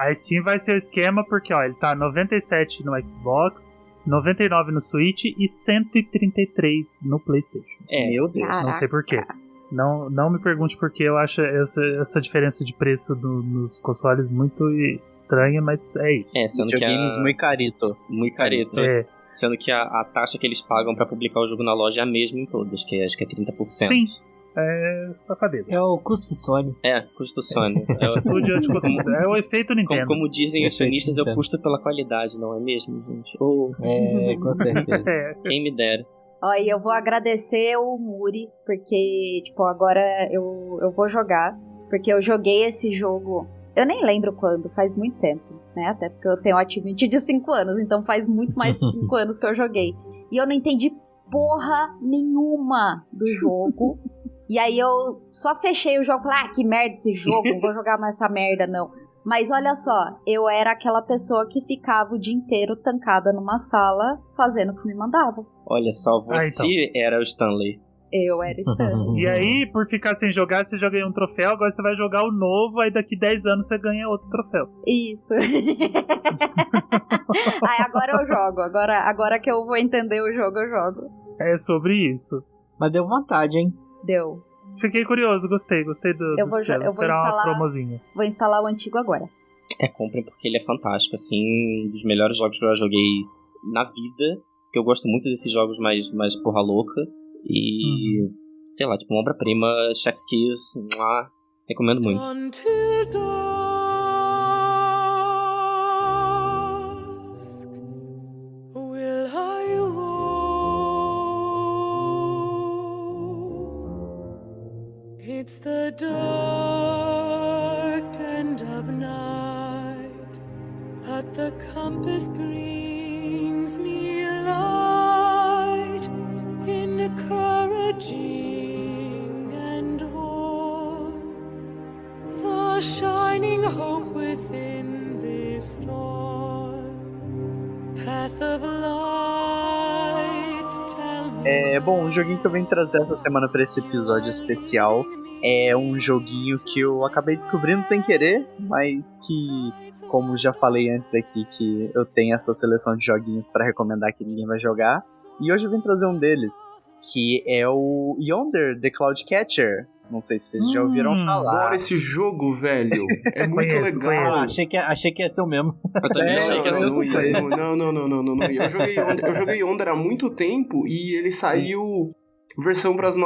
A Steam vai ser o esquema porque, ó, ele tá 97 no Xbox, 99 no Switch e 133 no PlayStation. Meu Deus. Caraca. Não sei porquê. Não me pergunte porquê, eu acho essa diferença de preço nos consoles muito estranha, mas é isso. Sendo que Videogames muito carito. muito careto. Sendo que a taxa que eles pagam pra publicar o jogo na loja é a mesma em todas, que acho que é 30%. Sim. É safadeza. É o custo Sony. É, custo Sony. É o efeito Nintendo. Como dizem os sionistas, é o Nintendo. custo pela qualidade, não é mesmo, gente? Com certeza. É. Quem me dera. Ó, e eu vou agradecer o Muri, porque, tipo, agora eu vou jogar. Porque eu joguei esse jogo, eu nem lembro quando, faz muito tempo, né? Até porque eu tenho um achievement de 5 anos, então faz muito mais de 5 anos que eu joguei. E eu não entendi porra nenhuma do jogo. E aí eu só fechei o jogo e falei, que merda esse jogo, não vou jogar mais essa merda, não. Mas olha só, eu era aquela pessoa que ficava o dia inteiro tancada numa sala fazendo o que me mandava. Olha só, você era o Stanley. Eu era Stan. E aí, por ficar sem jogar, você já ganhou um troféu, agora você vai jogar o novo, aí daqui 10 anos você ganha outro troféu. Isso. Aí agora eu jogo. Agora que eu vou entender o jogo, eu jogo. É sobre isso. Mas deu vontade, hein? Deu. Fiquei curioso, gostei do Eu vou selo. instalar- Esperar uma promozinha. Vou instalar o antigo agora. Comprem porque ele é fantástico, assim, um dos melhores jogos que eu já joguei na vida, porque eu gosto muito desses jogos mais porra louca, e, sei lá, tipo, uma obra-prima, Chef's Kiss, recomendo muito. Until dusk will I roam. It's the dark end of night, but the compass brings me light, encouraging and warm, the shining hope within this storm, path of light, tell me. Bom, o joguinho que eu venho trazer essa semana pra esse episódio especial é um joguinho que eu acabei descobrindo sem querer, mas que, como já falei antes aqui, que eu tenho essa seleção de joguinhos pra recomendar que ninguém vai jogar. E hoje eu vim trazer um deles, que é o Yonder, The Cloud Catcher. Não sei se vocês já ouviram falar. Adoro esse jogo, velho. É muito Conheço, legal. conheço. Achei que ia ser o mesmo. Eu também achei que ia ser não, assustante. não. Eu joguei Yonder há muito tempo e ele saiu versão pros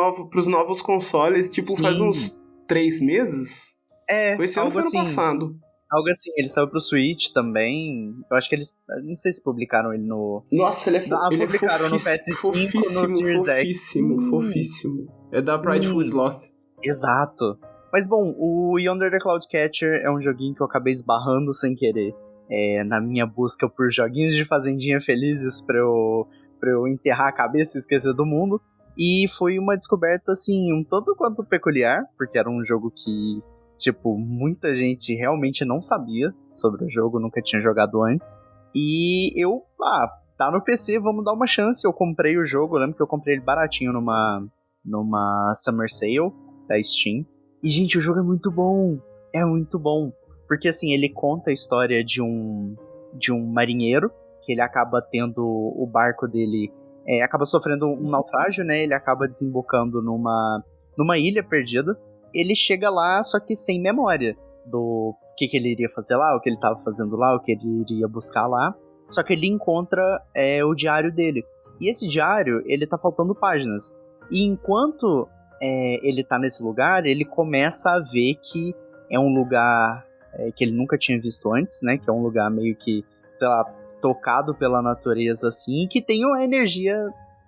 novos consoles, tipo, Sim. faz uns 3 meses. Foi esse ano, algo foi ano assim. passado. Algo assim, ele saiu pro Switch também. Eu acho que eles. Não sei se publicaram ele no. Nossa, ele é, ele é publicaram no PS5, no Series X. fofíssimo. É da Sim. Prideful Sloth. Exato. Mas bom, o Yonder the Cloud Catcher é um joguinho que eu acabei esbarrando sem querer. Na minha busca por joguinhos de fazendinha felizes pra eu enterrar a cabeça e esquecer do mundo. E foi uma descoberta, assim, um tanto quanto peculiar, porque era um jogo que, tipo, muita gente realmente não sabia sobre o jogo, nunca tinha jogado antes. E eu, tá no PC, vamos dar uma chance. Eu comprei o jogo, eu lembro que eu comprei ele baratinho numa Summer Sale da Steam. E, gente, o jogo é muito bom. É muito bom. Porque, assim, ele conta a história de um marinheiro, que ele acaba tendo o barco dele... acaba sofrendo um naufrágio, né? Ele acaba desembocando numa ilha perdida. Ele chega lá, só que sem memória do que ele iria fazer lá, o que ele estava fazendo lá, o que ele iria buscar lá. Só que ele encontra o diário dele. E esse diário, ele tá faltando páginas. E enquanto ele tá nesse lugar, ele começa a ver que é um lugar que ele nunca tinha visto antes, né? Que é um lugar meio que, sei lá, tocado pela natureza, assim, que tem uma energia,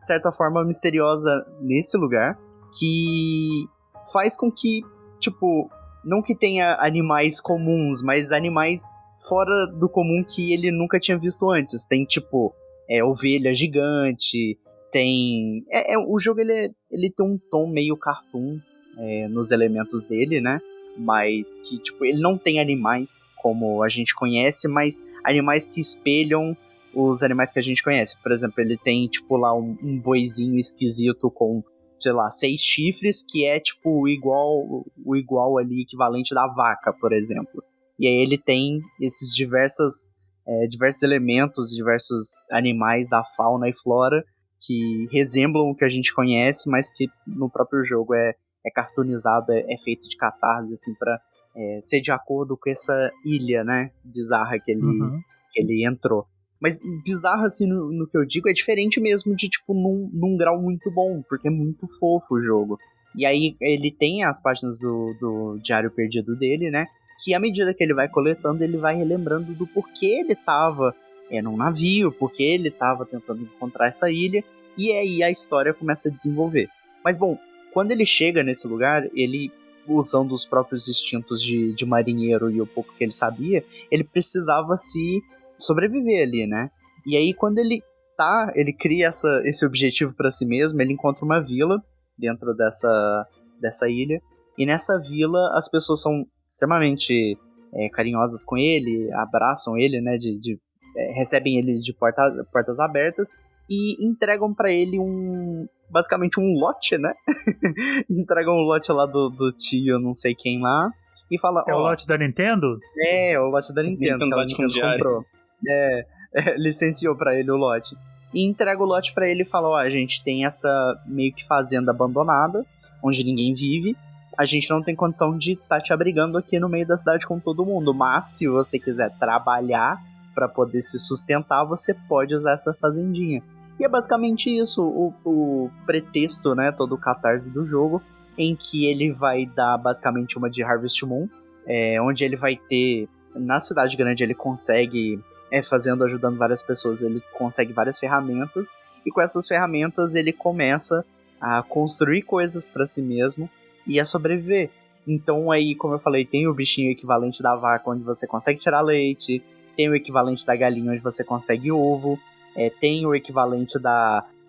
de certa forma, misteriosa nesse lugar, que faz com que, tipo, não que tenha animais comuns, mas animais fora do comum que ele nunca tinha visto antes. Tem, tipo, ovelha gigante, tem... o jogo, ele tem um tom meio cartoon nos elementos dele, né? Mas que, tipo, ele não tem animais como a gente conhece, mas animais que espelham os animais que a gente conhece. Por exemplo, ele tem, tipo, lá um boizinho esquisito com, sei lá, 6 chifres, que é, tipo, o igual ali, equivalente da vaca, por exemplo. E aí ele tem esses diversos elementos, diversos animais da fauna e flora que resemblam o que a gente conhece, mas que no próprio jogo é cartoonizado, é feito de catarse, assim, pra ser de acordo com essa ilha, né, bizarra que ele entrou. Mas bizarro, assim, no que eu digo, é diferente mesmo de, tipo, num grau muito bom, porque é muito fofo o jogo. E aí ele tem as páginas do Diário Perdido dele, né? Que à medida que ele vai coletando, ele vai relembrando do porquê ele tava num navio, porque ele tava tentando encontrar essa ilha, e aí a história começa a desenvolver. Mas bom, quando ele chega nesse lugar, ele, usando os próprios instintos de marinheiro e o pouco que ele sabia, ele precisava se sobreviver ali, né? E aí quando ele cria esse objetivo para si mesmo, ele encontra uma vila dentro dessa ilha, e nessa vila as pessoas são extremamente carinhosas com ele, abraçam ele, né, recebem ele de portas abertas e entregam pra ele basicamente um lote, né? Entregam um lote lá do tio, não sei quem lá, e fala... É o lote da Nintendo? É o lote da Nintendo, que a Nintendo comprou. Licenciou pra ele o lote. E entrega o lote pra ele e fala, a gente tem essa meio que fazenda abandonada, onde ninguém vive, a gente não tem condição de estar te abrigando aqui no meio da cidade com todo mundo, mas se você quiser trabalhar pra poder se sustentar, você pode usar essa fazendinha. E é basicamente isso, o pretexto, né, todo o catarse do jogo, em que ele vai dar basicamente uma de Harvest Moon, onde ele vai ter, na cidade grande ele consegue, ajudando várias pessoas, ele consegue várias ferramentas, e com essas ferramentas ele começa a construir coisas pra si mesmo e a sobreviver. Então aí, como eu falei, tem o bichinho equivalente da vaca, onde você consegue tirar leite, tem o equivalente da galinha, onde você consegue ovo, tem o equivalente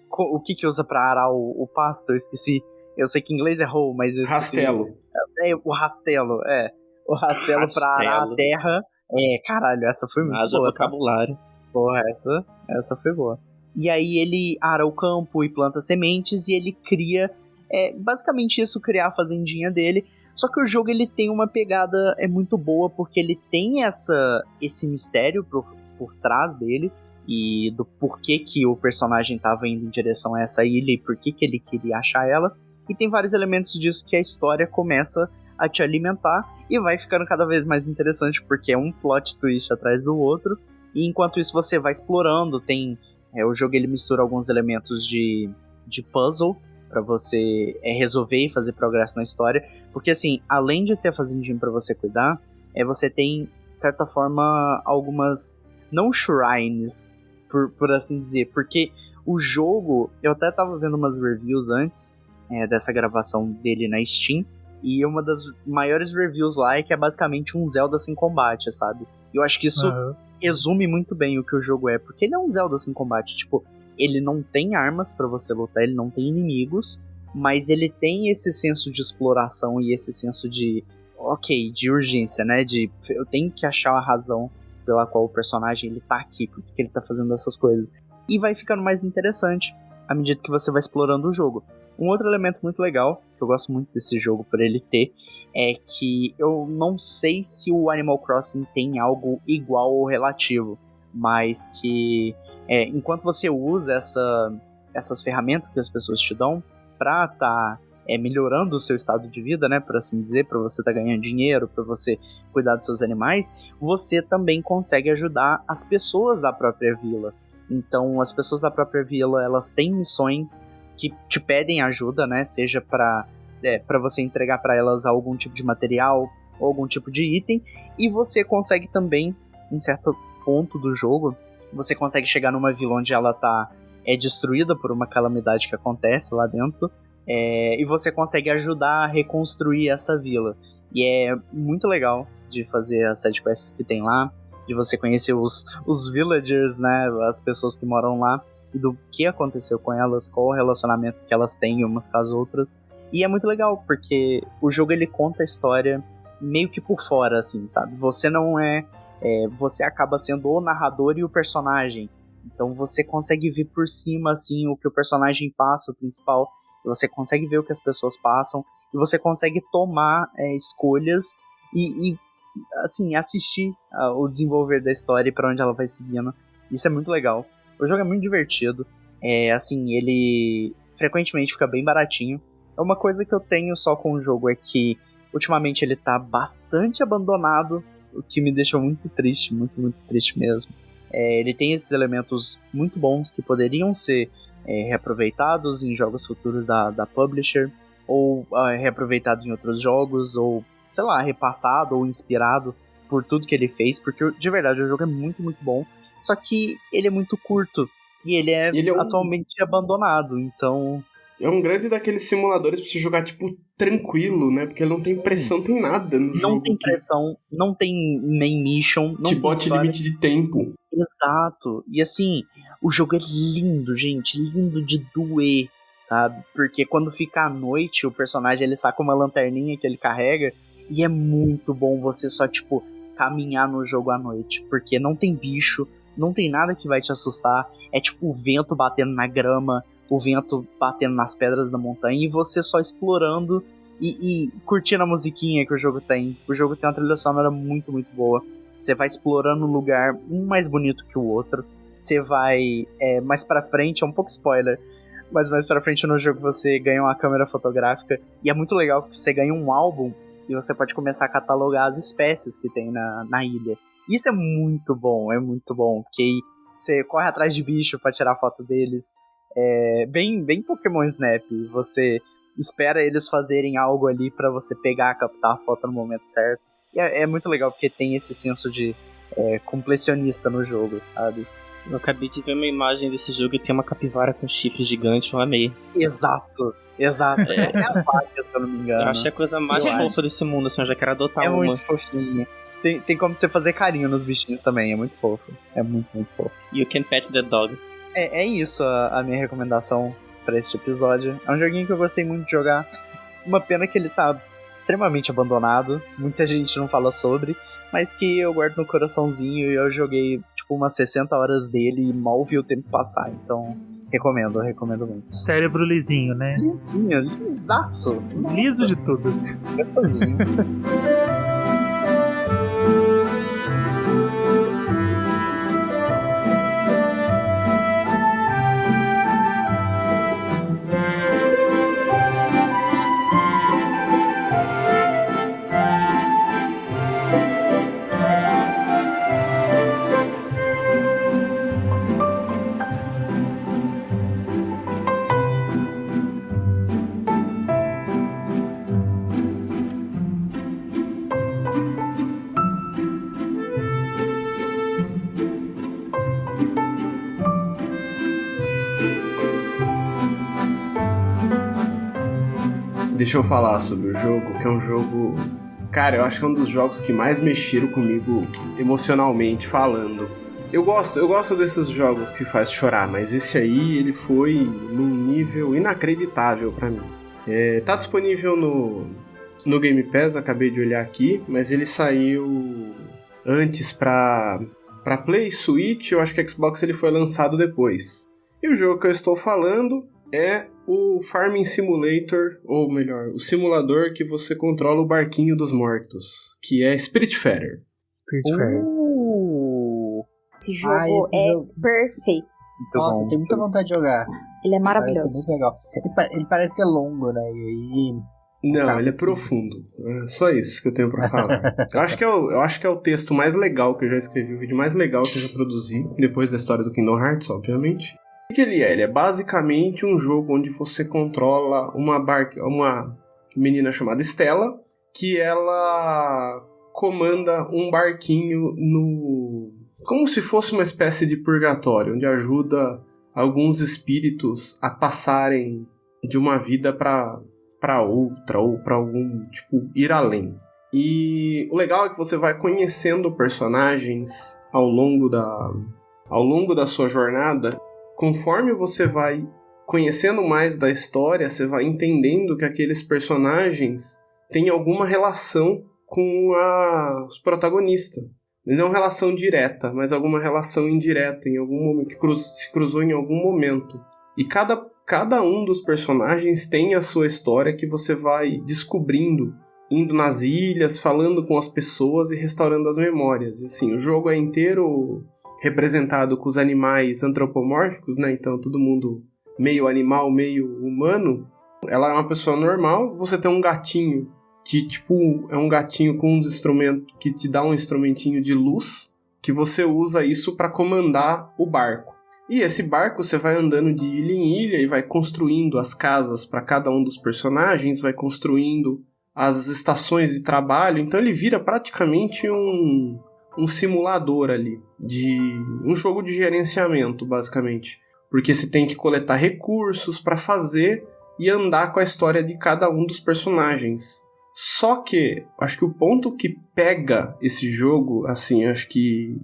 o que usa pra arar o pasto? Eu esqueci. Eu sei que em inglês é hoe, mas eu esqueci. Rastelo. O rastelo, O rastelo pra arar a terra. Caralho, essa foi muito boa. Vocabulário. Porra, essa foi boa. E aí ele ara o campo e planta sementes e ele cria... basicamente isso, criar a fazendinha dele. Só que o jogo ele tem uma pegada muito boa, porque ele tem esse mistério por trás dele, e do porquê que o personagem estava indo em direção a essa ilha e por que ele queria achar ela. E tem vários elementos disso que a história começa a te alimentar e vai ficando cada vez mais interessante, porque é um plot twist atrás do outro. E enquanto isso você vai explorando, o jogo ele mistura alguns elementos de puzzle pra você resolver e fazer progresso na história. Porque assim, além de ter a fazendinha pra você cuidar, você tem, de certa forma, algumas... não shrines, por assim dizer. Porque o jogo... eu até tava vendo umas reviews antes dessa gravação dele na Steam. E uma das maiores reviews lá é que é basicamente um Zelda sem combate, sabe? E eu acho que isso resume muito bem o que o jogo é. Porque ele é um Zelda sem combate. Tipo, ele não tem armas pra você lutar, ele não tem inimigos, mas ele tem esse senso de exploração e esse senso de urgência, né? Eu tenho que achar a razão pela qual o personagem ele tá aqui, porque ele tá fazendo essas coisas. E vai ficando mais interessante à medida que você vai explorando o jogo. Um outro elemento muito legal, que eu gosto muito desse jogo por ele ter, é que eu não sei se o Animal Crossing tem algo igual ou relativo, mas que enquanto você usa essas ferramentas que as pessoas te dão pra tá melhorando o seu estado de vida, né, por assim dizer, pra você tá ganhando dinheiro, pra você cuidar dos seus animais, você também consegue ajudar as pessoas da própria vila. Então, as pessoas da própria vila, elas têm missões que te pedem ajuda, né, seja pra você entregar pra elas algum tipo de material ou algum tipo de item, e você consegue também, em certo ponto do jogo, você consegue chegar numa vila onde ela tá destruída por uma calamidade que acontece lá dentro, e você consegue ajudar a reconstruir essa vila. E é muito legal de fazer as sidequests que tem lá, de você conhecer os villagers, né, as pessoas que moram lá, e do que aconteceu com elas, qual o relacionamento que elas têm umas com as outras. E é muito legal, porque o jogo ele conta a história meio que por fora, assim, sabe? Você não você acaba sendo o narrador e o personagem. Então você consegue ver por cima, assim, o que o personagem passa, o principal. Você consegue ver o que as pessoas passam. E você consegue tomar escolhas e assim, assistir o desenvolver da história e pra onde ela vai seguindo. Isso é muito legal. O jogo é muito divertido. Assim, ele frequentemente fica bem baratinho. Uma coisa que eu tenho só com o jogo é que ultimamente ele tá bastante abandonado, o que me deixou muito triste, muito, muito triste mesmo. Ele tem esses elementos muito bons que poderiam ser reaproveitados em jogos futuros da publisher, ou reaproveitado em outros jogos, ou, sei lá, repassado ou inspirado por tudo que ele fez, porque de verdade o jogo é muito, muito bom, só que ele é muito curto, e ele é atualmente abandonado, então... É um grande daqueles simuladores pra você jogar, tipo, tranquilo, né? Porque ele não tem pressão, não tem nada no jogo. Não tem pressão, não tem main mission, não tem bote limite de tempo. Exato. E assim, o jogo é lindo, gente. Lindo de doer, sabe? Porque quando fica à noite, o personagem, ele saca uma lanterninha que ele carrega, e é muito bom você só, tipo, caminhar no jogo à noite. Porque não tem bicho, não tem nada que vai te assustar. É tipo o vento batendo na grama, o vento batendo nas pedras da montanha e você só explorando e curtindo a musiquinha que o jogo tem. O jogo tem uma trilha sonora muito, muito boa. Você vai explorando um lugar um mais bonito que o outro. Você vai mais pra frente, é um pouco spoiler, mas mais pra frente no jogo você ganha uma câmera fotográfica e é muito legal que você ganha um álbum e você pode começar a catalogar as espécies que tem na ilha. Isso é muito bom, porque aí você corre atrás de bicho pra tirar foto deles. Bem Pokémon Snap, você espera eles fazerem algo ali pra você pegar, captar a foto no momento certo. E é muito legal porque tem esse senso de completionista no jogo, sabe? Eu acabei de ver uma imagem desse jogo e tem uma capivara com chifre gigante, eu amei. Exato. Essa é a vaca, se eu não me engano. Eu achei a coisa mais fofa desse mundo, assim, eu já quero adotar uma. É muito fofinha. Tem como você fazer carinho nos bichinhos também, é muito fofo. É muito, muito fofo. You can pet the dog. É isso a minha recomendação pra este episódio. É um joguinho que eu gostei muito de jogar. Uma pena que ele tá extremamente abandonado. Muita gente não fala sobre. Mas que eu guardo no coraçãozinho e eu joguei tipo umas 60 horas dele e mal vi o tempo passar. Então, recomendo muito. Cérebro lisinho, né? Lisinho, lisaço. Nossa. Liso de tudo. Gostosinho. Deixa eu falar sobre o jogo, que é um jogo... Cara, eu acho que é um dos jogos que mais mexeram comigo emocionalmente falando. Eu gosto desses jogos que faz chorar, mas esse aí, ele foi num nível inacreditável pra mim. Tá disponível no Game Pass, acabei de olhar aqui, mas ele saiu antes pra Play, Switch, eu acho que Xbox ele foi lançado depois. E o jogo que eu estou falando é o Farming Simulator, ou melhor, o simulador que você controla o barquinho dos mortos, que é Spiritfarer. Esse jogo perfeito. Nossa, eu tenho muita vontade de jogar. Ele é maravilhoso. Parece muito legal. Ele parece ser longo, né? E aí... Não, ele é profundo. É só isso que eu tenho pra falar. Eu acho que é o texto mais legal que eu já escrevi, o vídeo mais legal que eu já produzi, depois da história do Kingdom Hearts, obviamente. O que ele é? Ele é basicamente um jogo onde você controla uma menina chamada Stella, que ela comanda um barquinho como se fosse uma espécie de purgatório, onde ajuda alguns espíritos a passarem de uma vida para outra, ou para algum, tipo, ir além. E o legal é que você vai conhecendo personagens ao longo da sua jornada. Conforme você vai conhecendo mais da história, você vai entendendo que aqueles personagens têm alguma relação com os protagonistas. Não relação direta, mas alguma relação indireta, em algum momento, que se cruzou em algum momento. E cada um dos personagens tem a sua história que você vai descobrindo, indo nas ilhas, falando com as pessoas e restaurando as memórias. E, assim, o jogo é inteiro representado com os animais antropomórficos, né? Então todo mundo meio animal, meio humano. Ela é uma pessoa normal, você tem um gatinho que, tipo, é um gatinho com uns instrumentos que te dá um instrumentinho de luz que você usa isso para comandar o barco. E esse barco você vai andando de ilha em ilha e vai construindo as casas para cada um dos personagens, vai construindo as estações de trabalho, então ele vira praticamente um simulador ali, de um jogo de gerenciamento, basicamente. Porque você tem que coletar recursos para fazer e andar com a história de cada um dos personagens. Só que, acho que o ponto que pega esse jogo, assim, acho que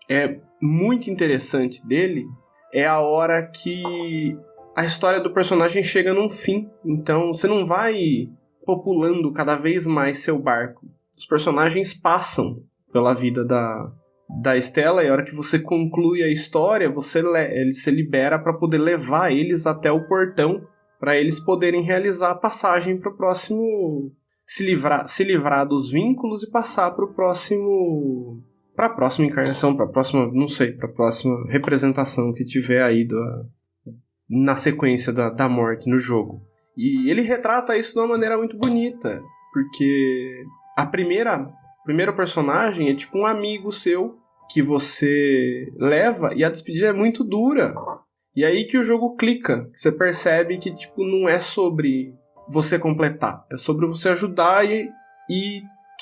é muito interessante dele, é a hora que a história do personagem chega num fim. Então, você não vai populando cada vez mais seu barco. Os personagens passam pela vida da Estela, e a hora que você conclui a história, você se libera para poder levar eles até o portão, para eles poderem realizar a passagem para o próximo... Se livrar dos vínculos e passar para o próximo... para a próxima encarnação, para a próxima... não sei, para a próxima representação que tiver aí na sequência da morte no jogo. E ele retrata isso de uma maneira muito bonita, porque o primeiro personagem é tipo um amigo seu que você leva, e a despedida é muito dura. E aí que o jogo clica, você percebe que tipo, não é sobre você completar, é sobre você ajudar e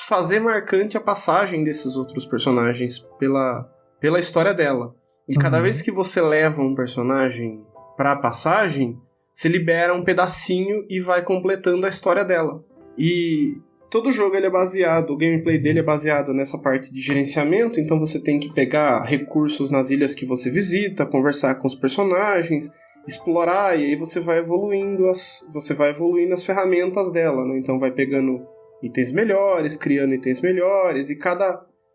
fazer marcante a passagem desses outros personagens pela história dela. E cada vez que você leva um personagem para a passagem, você libera um pedacinho e vai completando a história dela. E todo jogo ele é baseado, o gameplay dele é baseado nessa parte de gerenciamento, então você tem que pegar recursos nas ilhas que você visita, conversar com os personagens, explorar, e aí você vai evoluindo as ferramentas dela, né? Então vai pegando itens melhores, criando itens melhores, e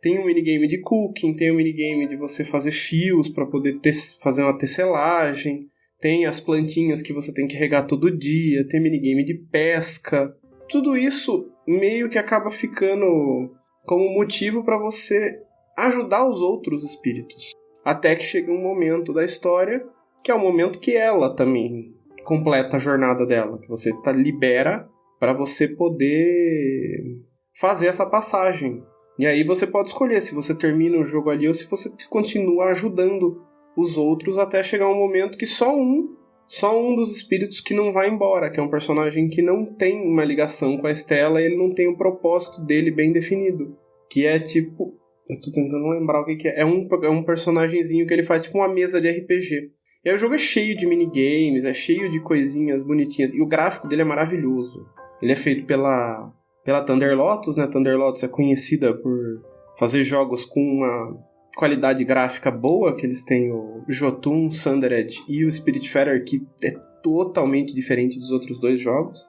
tem um minigame de cooking, tem um minigame de você fazer fios para poder fazer uma tecelagem, tem as plantinhas que você tem que regar todo dia, tem minigame de pesca. Tudo isso meio que acaba ficando como motivo para você ajudar os outros espíritos. Até que chega um momento da história, que é o momento que ela também completa a jornada dela, que você libera para você poder fazer essa passagem. E aí você pode escolher se você termina o jogo ali ou se você continua ajudando os outros até chegar um momento que só um dos espíritos que não vai embora, que é um personagem que não tem uma ligação com a Estela e ele não tem o propósito dele bem definido. Que é tipo... Eu tô tentando lembrar o que é. É um personagenzinho que ele faz tipo uma mesa de RPG. E aí o jogo é cheio de minigames, é cheio de coisinhas bonitinhas. E o gráfico dele é maravilhoso. Ele é feito pela Thunder Lotus, né? Thunder Lotus é conhecida por fazer jogos com uma qualidade gráfica boa, que eles têm o Jotun, Sundered e o Spiritfarer, que é totalmente diferente dos outros dois jogos.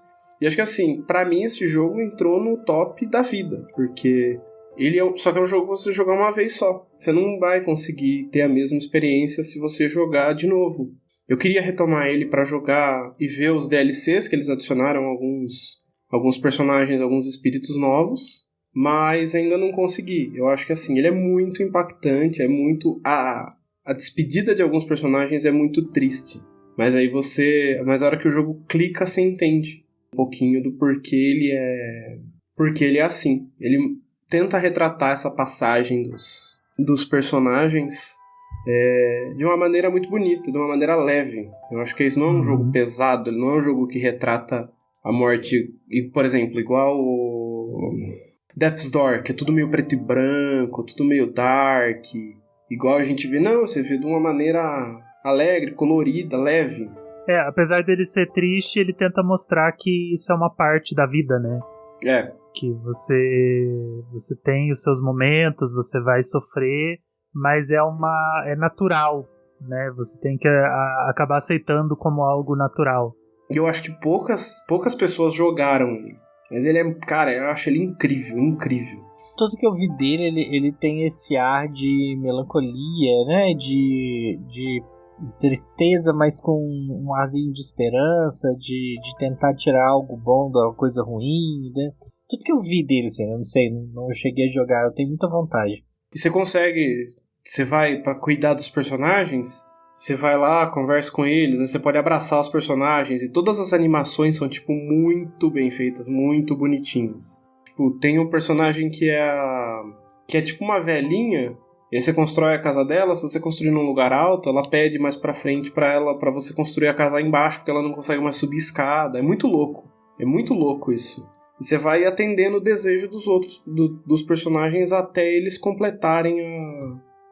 E acho que assim, pra mim esse jogo entrou no top da vida, porque ele só que é um jogo que você jogar uma vez só. Você não vai conseguir ter a mesma experiência se você jogar de novo. Eu queria retomar ele pra jogar e ver os DLCs, que eles adicionaram alguns personagens, alguns espíritos novos, mas ainda não consegui. Eu acho que assim, ele é muito impactante, é muito... A despedida de alguns personagens é muito triste. Mas aí mas a hora que o jogo clica, você entende um pouquinho do porquê ele é assim. Ele tenta retratar essa passagem dos personagens de uma maneira muito bonita, de uma maneira leve. Eu acho que isso não é um jogo pesado, ele não é um jogo que retrata a morte, e, por exemplo, igual o Death's Door, que é tudo meio preto e branco, tudo meio dark, igual a gente vê. Não, você vê de uma maneira alegre, colorida, leve. Apesar dele ser triste, ele tenta mostrar que isso é uma parte da vida, né? Que você tem os seus momentos, você vai sofrer, mas é natural, né? Você tem que acabar aceitando como algo natural. E eu acho que poucas pessoas jogaram ele. Mas ele eu acho ele incrível, incrível. Tudo que eu vi dele, ele tem esse ar de melancolia, né? De tristeza, mas com um arzinho de esperança, de tentar tirar algo bom da coisa ruim, né? Tudo que eu vi dele, assim, eu não sei, não cheguei a jogar, eu tenho muita vontade. E você vai pra cuidar dos personagens, você vai lá, conversa com eles, aí você pode abraçar os personagens, e todas as animações são, tipo, muito bem feitas, muito bonitinhas. Tipo, tem um personagem que é tipo uma velhinha, E aí você constrói a casa dela, se você construir num lugar alto, ela pede mais pra frente pra você construir a casa lá embaixo, porque ela não consegue mais subir escada. É muito louco isso. E você vai atendendo o desejo dos outros, dos personagens, até eles completarem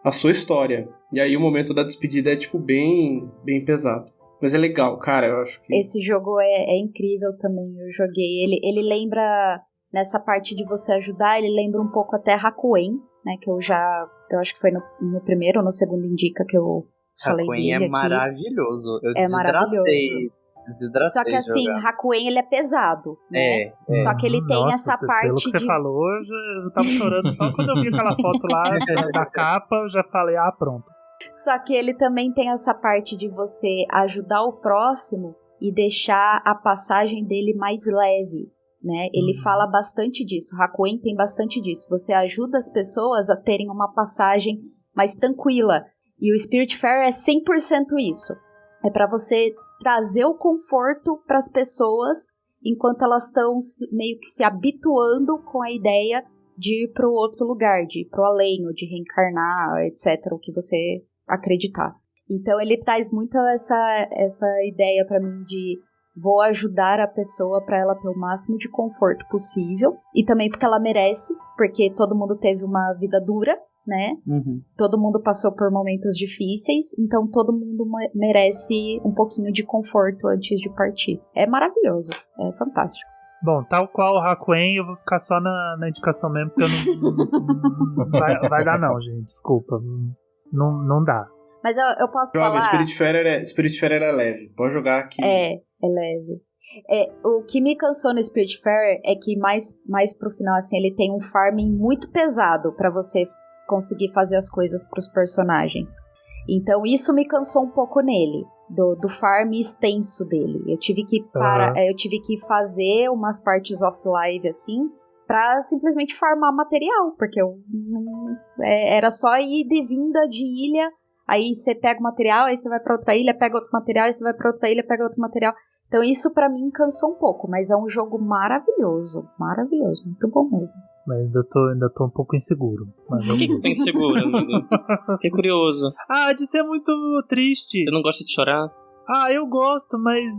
a sua história. E aí o momento da despedida é, tipo, bem pesado. Mas é legal, cara, eu acho que... Esse jogo é incrível também, eu joguei. Ele lembra, nessa parte de você ajudar, ele lembra um pouco até Hakuin, né, que eu acho que foi no primeiro ou no segundo Indica que eu falei dele aqui. Hakuin é maravilhoso. Eu desidratei. Só que assim, jogar. Hakuin ele é pesado, né? Só que ele tem essa parte pelo que você falou, eu tava chorando só quando eu vi aquela foto lá da capa, eu já falei, pronto. Só que ele também tem essa parte de você ajudar o próximo e deixar a passagem dele mais leve, né? Ele fala bastante disso, Hakuin tem bastante disso. Você ajuda as pessoas a terem uma passagem mais tranquila. E o Spiritfarer é 100% isso. É pra você trazer o conforto para as pessoas enquanto elas estão meio que se habituando com a ideia de ir para o outro lugar, de ir para o além, ou de reencarnar, etc., o que você acreditar. Então ele traz muito essa ideia para mim de vou ajudar a pessoa para ela ter o máximo de conforto possível, e também porque ela merece, porque todo mundo teve uma vida dura, né? Todo mundo passou por momentos difíceis, então todo mundo merece um pouquinho de conforto antes de partir. É maravilhoso, é fantástico. Bom, tal qual o Hakuin, eu vou ficar só na indicação mesmo, porque eu não vai dar não, gente, desculpa, não dá. Mas eu posso Joga, falar... Spiritfarer é leve, pode jogar aqui. É leve. O que me cansou no Spiritfarer é que mais pro final, assim, ele tem um farming muito pesado pra você conseguir fazer as coisas pros personagens. Então isso me cansou um pouco nele, do farm extenso dele. Eu tive que eu tive que fazer umas partes off-live assim, pra simplesmente farmar material, porque era só ida e vinda de ilha, aí você pega o material, aí você vai pra outra ilha, pega outro material, aí você vai pra outra ilha, pega outro material. Então isso pra mim cansou um pouco, mas é um jogo maravilhoso, muito bom mesmo. Mas ainda tô um pouco inseguro. Mas Por que você tá inseguro, amigo? Fiquei curioso. De ser muito triste. Você não gosta de chorar? Eu gosto, mas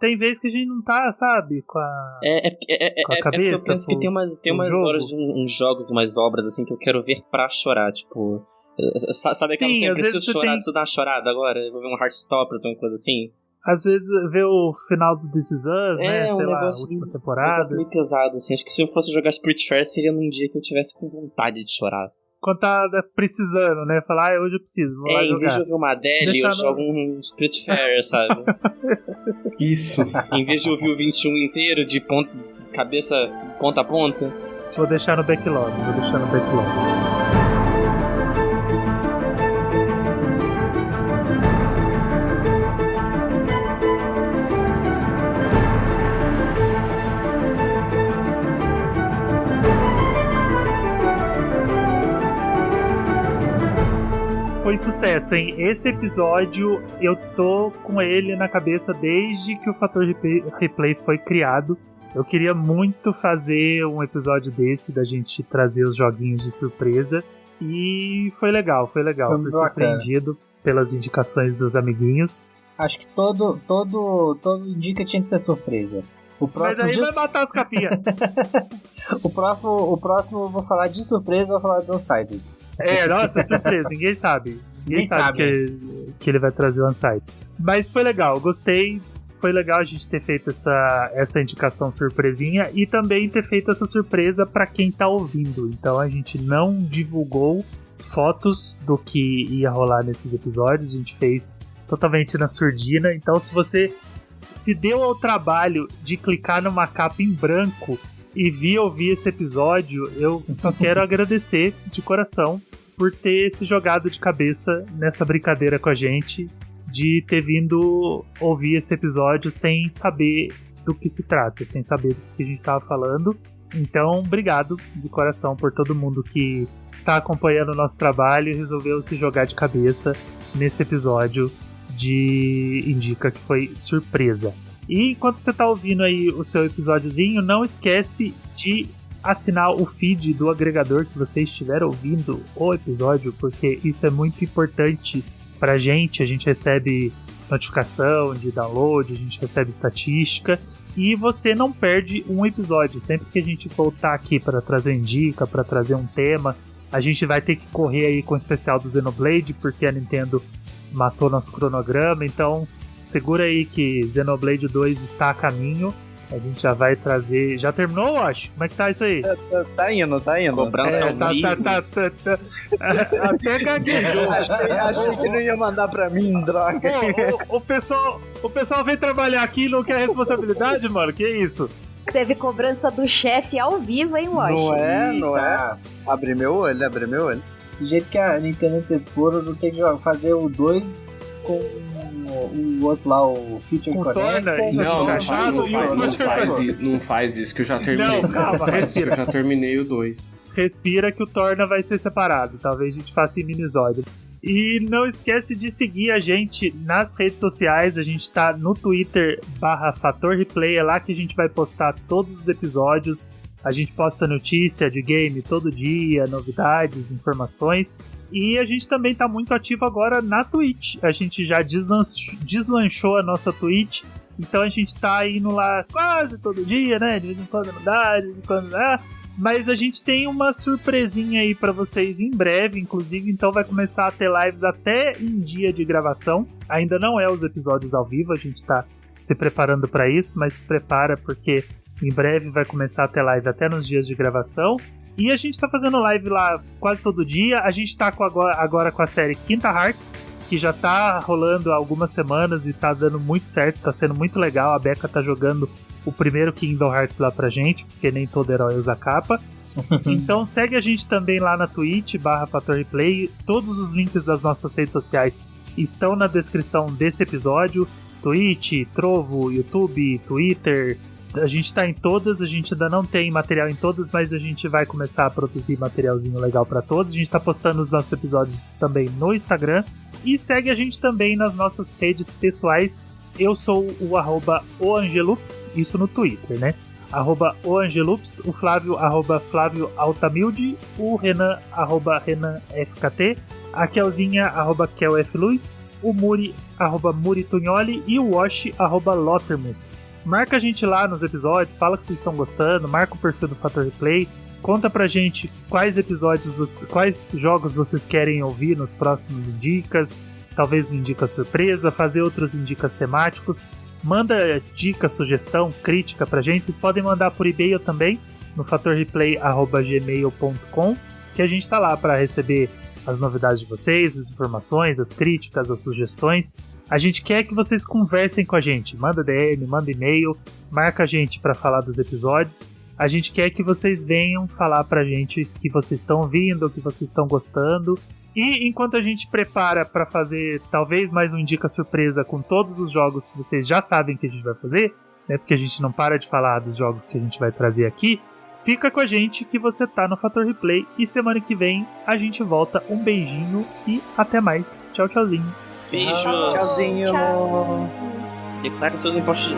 tem vezes que a gente não tá, sabe? Com a cabeça. É eu penso que tem umas horas de uns jogos, umas obras assim que eu quero ver pra chorar, tipo... Sabe aquela assim, eu preciso chorar, preciso dar uma chorada agora? Eu vou ver um Heartstoppers, alguma coisa assim? Às vezes ver o final do This Is Us, né? Sei lá, a última temporada. Um negócio meio pesado, assim. Acho que se eu fosse jogar Spiritfarer seria num dia que eu tivesse com vontade de chorar. Quando tá precisando, né? Falar, hoje eu preciso, vou lá jogar. Em vez de ouvir uma Adele, eu jogo um Spiritfarer, sabe? Isso. Em vez de ouvir o 21 inteiro, de cabeça ponta a ponta. Vou deixar no backlog. Foi sucesso, hein? Esse episódio eu tô com ele na cabeça desde que o Fator Replay foi criado. Eu queria muito fazer um episódio desse, da gente trazer os joguinhos de surpresa. E foi legal. Fui surpreendido pelas indicações dos amiguinhos. Acho que todo indica tinha que ser surpresa. Mas aí vai matar as capinhas. O próximo eu vou falar de surpresa, eu vou falar do Unsighted. Nossa, surpresa, ninguém sabe. Ninguém sabe que ele vai trazer o Unsighted. Mas foi legal, gostei. Foi legal a gente ter feito essa indicação surpresinha e também ter feito essa surpresa pra quem tá ouvindo. Então a gente não divulgou fotos do que ia rolar nesses episódios, a gente fez totalmente na surdina. Então se você se deu ao trabalho de clicar numa capa em branco e ouvir esse episódio, eu só quero agradecer de coração por ter se jogado de cabeça nessa brincadeira com a gente, de ter vindo ouvir esse episódio sem saber do que se trata, sem saber do que a gente estava falando. Então, obrigado de coração por todo mundo que está acompanhando o nosso trabalho e resolveu se jogar de cabeça nesse episódio de Indica, que foi surpresa. E enquanto você tá ouvindo aí o seu episódiozinho, não esquece de assinar o feed do agregador que você estiver ouvindo o episódio, porque isso é muito importante pra gente. A gente recebe notificação de download, a gente recebe estatística e você não perde um episódio. Sempre que a gente voltar aqui para trazer dica, para trazer um tema, a gente vai ter que correr aí com o especial do Xenoblade, porque a Nintendo matou nosso cronograma. Então segura aí que Xenoblade 2 está a caminho. A gente já vai trazer... Já terminou, eu acho? Como é que tá isso aí? Tá indo. Cobrança ao vivo. Até gaguejou. Achei que não ia mandar pra mim, droga. Pô, o pessoal vem trabalhar aqui e não quer responsabilidade, mano? Que isso? Teve cobrança do chefe ao vivo, hein, Wash? Não é? Abre meu olho. Do jeito que a Nintendo Explorer, eu tenho que fazer o 2 com o outro lá, o Future Com Connect. Não faz isso, que eu já terminei. Não, calma, respira. Eu já terminei o 2. Respira que o Torna vai ser separado. Talvez a gente faça em minisódio. E não esquece de seguir a gente nas redes sociais. A gente tá no Twitter /FatorReplay. É lá que a gente vai postar todos os episódios. A gente posta notícia de game todo dia, novidades, informações. E a gente também tá muito ativo agora na Twitch. A gente já deslanchou a nossa Twitch. Então a gente tá indo lá quase todo dia, né? De vez em quando não dá, de vez em quando dá. Mas a gente tem uma surpresinha aí pra vocês em breve, inclusive. Então vai começar a ter lives até em dia de gravação. Ainda não é os episódios ao vivo, a gente tá se preparando pra isso. Mas se prepara porque em breve vai começar a ter live até nos dias de gravação. E a gente tá fazendo live lá quase todo dia. A gente tá agora com a série Quinta Hearts, que já tá rolando há algumas semanas e tá dando muito certo, tá sendo muito legal. A Becca tá jogando o primeiro Kingdom Hearts lá pra gente, porque nem todo herói usa capa. Então segue a gente também lá na Twitch /FatorReplay. Todos os links das nossas redes sociais estão na descrição desse episódio. Twitch, Trovo, YouTube, Twitter... A gente tá em todas, a gente ainda não tem material em todas, mas a gente vai começar a produzir materialzinho legal pra todos. A gente tá postando os nossos episódios também no Instagram. E segue a gente também nas nossas redes pessoais. Eu sou o @oangelups, isso no Twitter, né? @oangelups, o Flávio @Flávio Altamilde, o Renan @RenanFKT, a Kelzinha @KelFLuz, o Muri @Muritugnoli e o Wash @Lotermus. Marca a gente lá nos episódios, fala que vocês estão gostando, marca o perfil do Fator Replay, conta pra gente quais episódios, quais jogos vocês querem ouvir nos próximos Indicas, talvez no Indica Surpresa, fazer outros Indicas temáticos. Manda dica, sugestão, crítica pra gente, vocês podem mandar por e-mail também, no fatorreplay@gmail.com, que a gente tá lá pra receber as novidades de vocês, as informações, as críticas, as sugestões. A gente quer que vocês conversem com a gente. Manda DM, manda e-mail, marca a gente para falar dos episódios. A gente quer que vocês venham falar pra gente que vocês estão ouvindo, que vocês estão gostando. E enquanto a gente prepara para fazer talvez mais um Dica Surpresa com todos os jogos que vocês já sabem que a gente vai fazer, né? Porque a gente não para de falar dos jogos que a gente vai trazer aqui. Fica com a gente que você tá no Fator Replay e semana que vem a gente volta. Um beijinho e até mais. Tchau, tchauzinho. Beijos. Tchauzinho. Tchau. Declarem seus impostos de